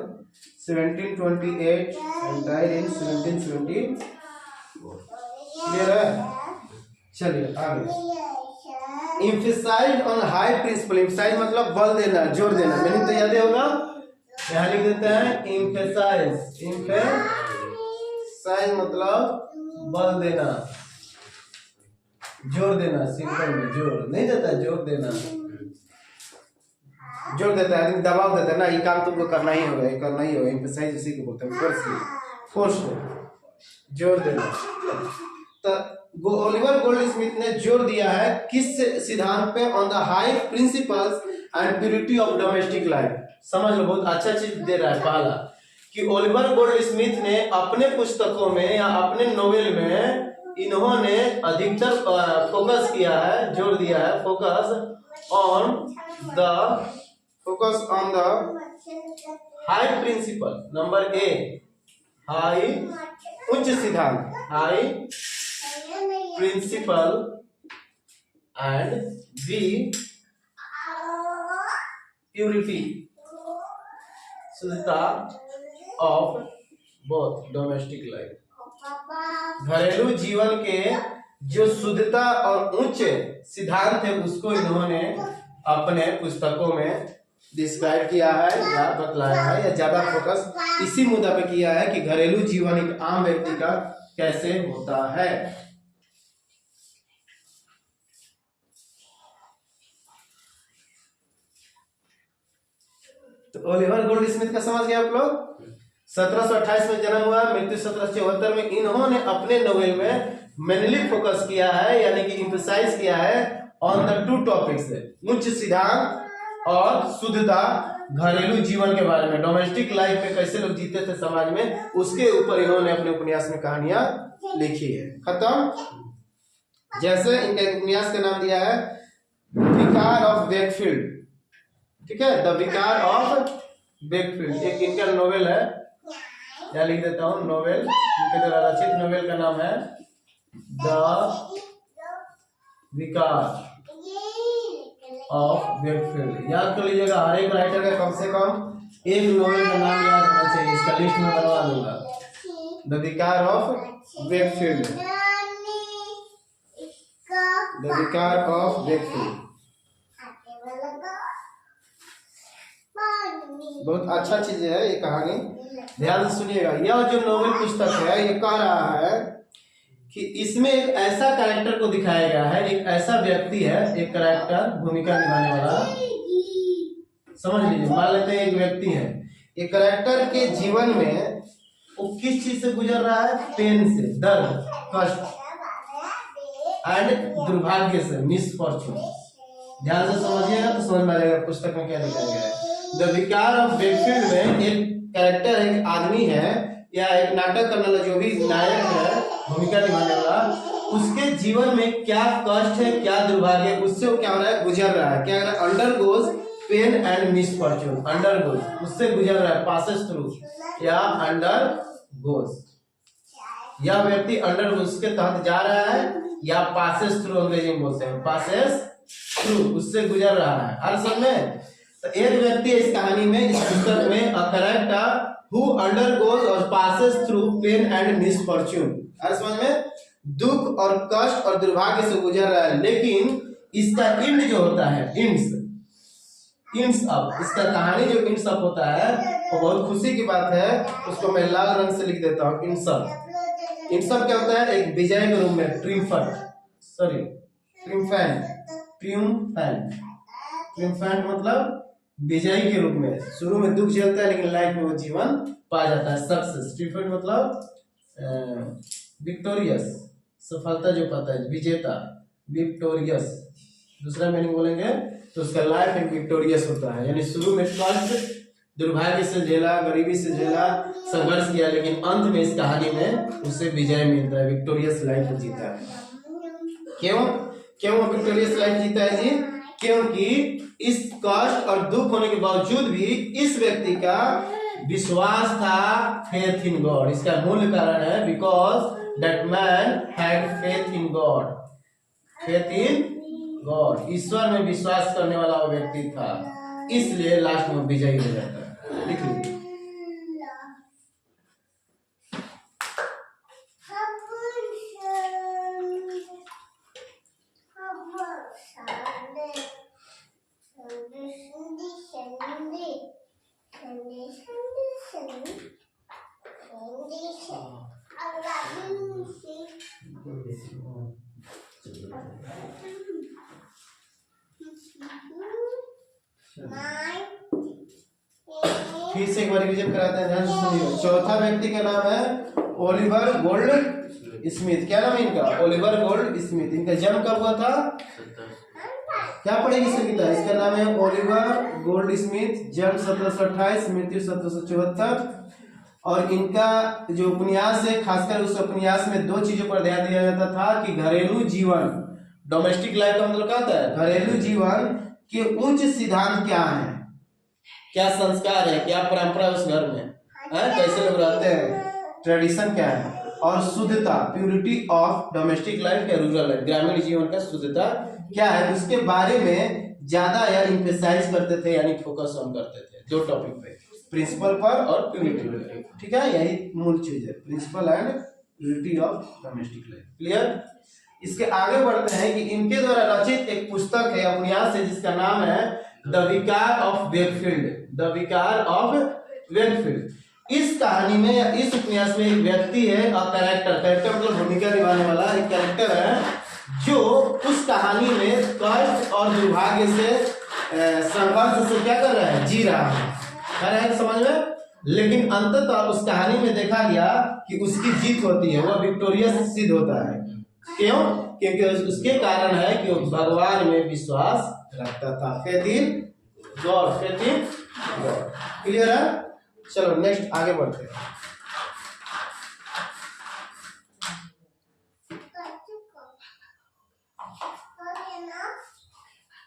1728 and died in 1774। Clear है? चलिए आगे। Emphasize on high principle, emphasize मतलब बल देना, जोर देना, मीनिंग तो याद होगा, यहाँ लिख देते हैं एम्फसाइज, एम्फसाइज मतलब बल देना, जोर देना, सिंपल में जोर नहीं देता, जोर देना, जोर देता है, आदमी दबाव देता है ना, ये काम तुमको करना ही होगा, ये करना ही होगा, एम्फसाइज इसी को बोलते हैं, फोर्स जोर देना। तो ओलिवर गोल्डस्मिथ ने जोर दिया है किस सिद्धांत पे, on the high principles and purity of domestic life. समझ लो, बहुत अच्छा चीज दे रहा है पहला, कि ओलिवर गोल्डस्मिथ ने अपने पुस्तकों में या अपने नोवेल में इन्होंने अधिकतर फोकस किया है, जोर दिया है, focus on the high principle, number A high उच्च सिद्धांत, high principle and B purity, शुद्धता ऑफ बोथ डोमेस्टिक लाइफ, घरेलू जीवन के जो शुद्धता और उच्च सिद्धांत है उसको इन्होंने अपने पुस्तकों में डिस्क्राइब किया है या बतलाया है, या ज्यादा फोकस इसी मुद्दा पे किया है कि घरेलू जीवन एक आम व्यक्ति का कैसे होता है। तो ओलिवर गोल्डस्मिथ का समझ गए आप लोग। 1728 में जन्म हुआ, मृत्यु 1774 में। इन्होंने अपने नोवेल में मेनली फोकस किया है, यानी कि एम्फसाइज किया है ऑन द टू टॉपिक्स, उच्च सिद्धांत और शुद्धता, घरेलू जीवन के बारे में, डोमेस्टिक लाइफ में कैसे लोग जीते थे समाज में, उसके ऊपर इन्होंने अपने उपन्यास में कहानियां लिखी है। खत्म। जैसे इनका उपन्यास का नाम दिया है विकार ऑफ वेकफील्ड, ठीक है, द विकार ऑफ वेकफील्ड, एक इनका नोवेल है, या लिख देता हूं नोवेल, इनके द्वारा रचित नोवेल का नाम है द विकार ऑफ वेकफील्ड। याद कर लीजिएगा, हर एक राइटर का कम से कम एक नोवेल का नाम याद होना चाहिए, इसका लिस्ट में बनवा दूंगा। द विकार ऑफ वेकफील्ड, द विकार ऑफ वेकफील्ड, बहुत अच्छा चीज है ये कहानी, ध्यान से सुनिएगा। यह जो नोवेल पुस्तक है ये कह रहा है कि इसमें एक ऐसा कैरेक्टर को दिखाया गया है, एक ऐसा व्यक्ति है, एक कैरेक्टर भूमिका निभाने वाला, समझ लीजिए। मान लेते हैं एक व्यक्ति है, एक कैरेक्टर के जीवन में वो किस चीज से गुजर रहा है, पेन से, दर्द, कष्ट एंड दुर्भाग्य से, मिसफॉर्चून। ध्यान से समझिएगा तो समझ में आ जाएगा पुस्तक में क्या लिखा गया है। द विकार ऑफ वेकफील्ड में एक कैरेक्टर, एक आदमी है या एक नाटक करने वाला जो भी नायक है, भूमिका निभाने वाला, उसके जीवन में क्या कष्ट है, क्या दुर्भाग्य, उससे वो क्या हो रहा है, गुजर रहा है। क्या undergoes pain and misfortune, undergoes उससे गुजर रहा है, पासेस थ्रू या अंडर गोज, यह व्यक्ति अंडर गोज के तहत जा रहा है या पासेस थ्रू अंग्रेजी में बोलते हैं, पासेस थ्रू उससे गुजर रहा है। हर समय तो एक व्यक्ति इस कहानी में, इस पुस्तक में, अ कैरेक्टर हु अंडरगोज और passes through pain and misfortune, हर समझ में, दुख और कष्ट और दुर्भाग्य से गुजर रहा है। लेकिन इसका इंड जो होता है, इंड्स अप, इसका कहानी जो इंड्स अप होता है वो बहुत खुशी की बात है। उसको मैं लाल रंग से लिख देता हूँ। इंड्स अप क्या होता है, एक विजय के रूप में, ट्रिम्फेंट मतलब विजयी के रूप में। शुरू में दुख झेलता है लेकिन लाइफ में वो जीवन पा जाता है, सक्सेस। ट्रिम्फेंट मतलब विक्टोरियस, सफलता जो पाता है, विजेता, विक्टोरियस। दूसरा मीनिंग बोलेंगे तो उसका लाइफ एक विक्टोरियस होता है, यानी शुरू में कष्ट, दुर्भाग्य से झेला, गरीबी से झेला, संघर्ष किया, लेकिन अंत में इस कहानी में उसे विजय मिलता है, विक्टोरियस लाइफ जीता है। क्यों विक्टोरियस लाइफ जीता है जी? क्योंकि इस कष्ट और दुख होने के बावजूद भी इस व्यक्ति का विश्वास था, फेथ इन गॉड। इसका मूल कारण है because that man had faith in God, faith in God, ईश्वर में विश्वास करने वाला वो व्यक्ति था, इसलिए लास्ट में विजयी हो जाता है। लिख लीजिए। फिर से एक बार रिवीजन कराते हैं, ध्यान से सुनिए। चौथा व्यक्ति का नाम है ओलिवर गोल्ड स्मिथ। क्या नाम है इनका? Oliver gold Smith. इनका जन्म कब हुआ था? क्या पढ़ेगी संगीता? इसका नाम है ओलिवर गोल्ड स्मिथ। जन्म 1728, मृत्यु 1774। और इनका जो उपन्यास है, खासकर उस उपन्यास में दो चीजों पर ध्यान दिया जाता था कि घरेलू जीवन, डोमेस्टिक लाइफ का मतलब क्या होता है? घरेलू जीवन के उच्च सिद्धांत क्या है, क्या संस्कार है, क्या परंपरा उस घर में है, कैसे लोग रहते हैं, ट्रेडिशन क्या है, और शुद्धता, प्यूरिटी ऑफ डोमेस्टिक लाइफ या रूरल लाइफ, ग्रामीण जीवन का शुद्धता क्या है, उसके बारे में ज्यादा या इम्फेसाइज करते थे, यानी फोकस ऑन करते थे दो टॉपिक पे, प्रिंसिपल पर और प्यूरिटी पे। ठीक है, यही मूल चीज है, principle and purity of domestic life. Clear? इसके आगे बढ़ते हैं कि इनके द्वारा रचित एक पुस्तक है, उपन्यास है, जिसका नाम है द विकार ऑफ वेकफील्ड। द विकार ऑफ वेकफील्ड। इस कहानी में या इस उपन्यास में एक व्यक्ति है, कैरेक्टर मतलब भूमिका निभाने वाला एक कैरेक्टर है, जो उस कहानी में कष्ट और दुर्भाग्य से, संघर्ष से क्या कर रहा है, जी रहा है समझ में। लेकिन अंततः उस कहानी में देखा गया कि उसकी जीत होती है, वह विक्टोरियस सिद्ध होता है। क्यों? क्योंकि उसके कारण है कि वो भगवान में विश्वास रखता था, faith in God, faith in God. Clear है? चलो नेक्स्ट आगे बढ़ते हैं।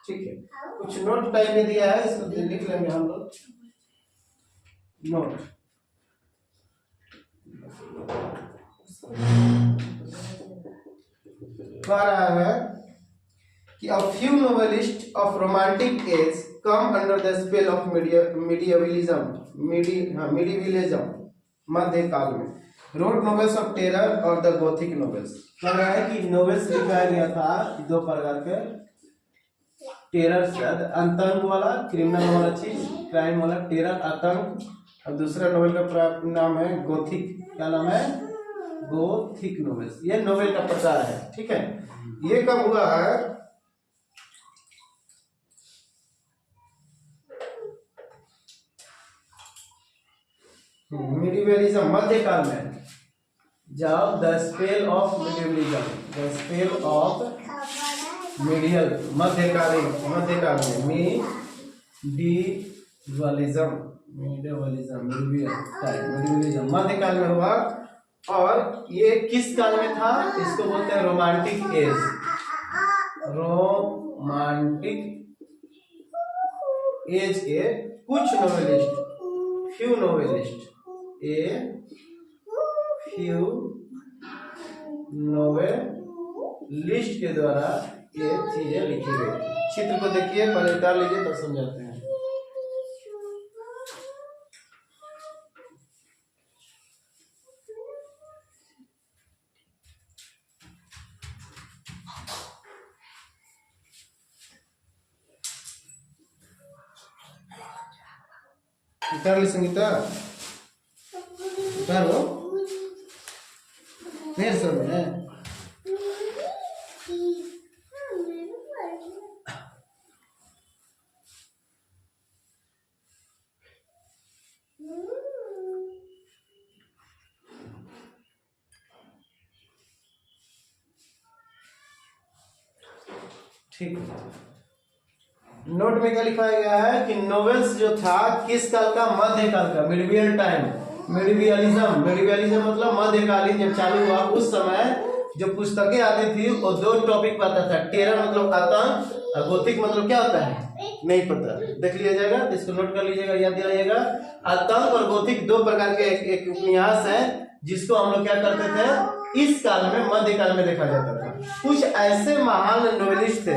ठीक है, कुछ नोट टाइप में दिया है, इसको लिख लेंगे हम लोग। नोट कह रहा है कि a few novelists of romantic age come under the spell of medievalism, मध्य काल में, wrote novels of terror और the gothic novels। कह रहा है कि नोवेल्स लिखा गया था दो प्रकार के, टेरर आतंक वाला, क्रिमिनल वाला चीज, क्राइम वाला, टेरर आतंक, और दूसरा नोवेल का नाम है गोथिक। क्या नाम है? गोथिक नोवेल्स, ये नोवेल का प्रकार है, ठीक है। ये कब हुआ है? मिडिवलिज्म, मध्यकाल में। जाओ, the spell of medievalism, the spell of medial, मध्यकालीन, मध्यकाल में, मिडिवलिज्म, मिडिवलिज्म मध्यकाल में हुआ। और ये किस काल में था? इसको बोलते हैं रोमांटिक एज, रोमांटिक एज के कुछ novelist, few novelist, few novelist के द्वारा ये चीजें लिखी गई। चित्र को देखिए, पहले उतार लीजिए तो समझाते हैं। उतार ली संगीता, उतारो, फिर सब है। ठीक, नोट में क्या लिखा गया है कि नोवेल्स जो था किस काल का? मध्यकाल का, मिडिवियल टाइम, मिडिवियलिज्म, मिडिवियलिज्म मतलब मध्यकालीन जब चालू हुआ उस समय जो पुस्तकें आती थी वो दो टॉपिक पर आता था। टेरर मतलब आतंक, और गोथिक मतलब क्या होता है नहीं पता, देख लिया जाएगा, तो इसको नोट कर लीजिएगा, याद दिलाइएगा। आतंक और गोथिक दो प्रकार के एक उपन्यास है जिसको हम लोग क्या करते थे इस काल में, मध्यकाल में देखा जाता था। कुछ ऐसे महान नोवेलिस्ट थे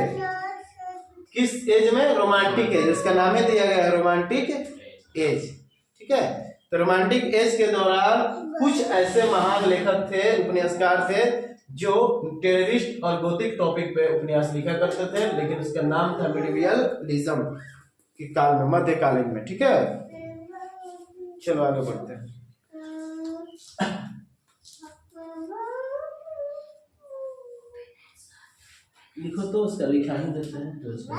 किस एज में? रोमांटिक एज, इसका नाम ही दिया गया है रोमांटिक एज, ठीक है। तो रोमांटिक एज के दौरान कुछ ऐसे महान लेखक थे, उपन्यासकार थे जो टेररिस्ट और गोथिक टॉपिक पे उपन्यास लिखा करते थे, लेकिन उसका नाम था मिडिवियलिज्म के काल में, मध्यकालीन में, ठीक है। चलो आगे बढ़ते हैं। लिखो तो उसका लिखा ही देते हैं, तो उसका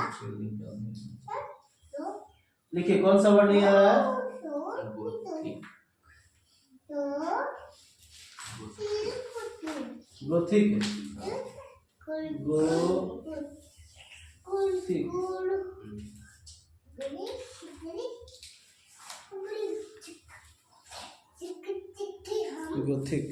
लिखिए, कौन सा वर्ड नहीं आ रहा है? Gothic, Gothic, Gothic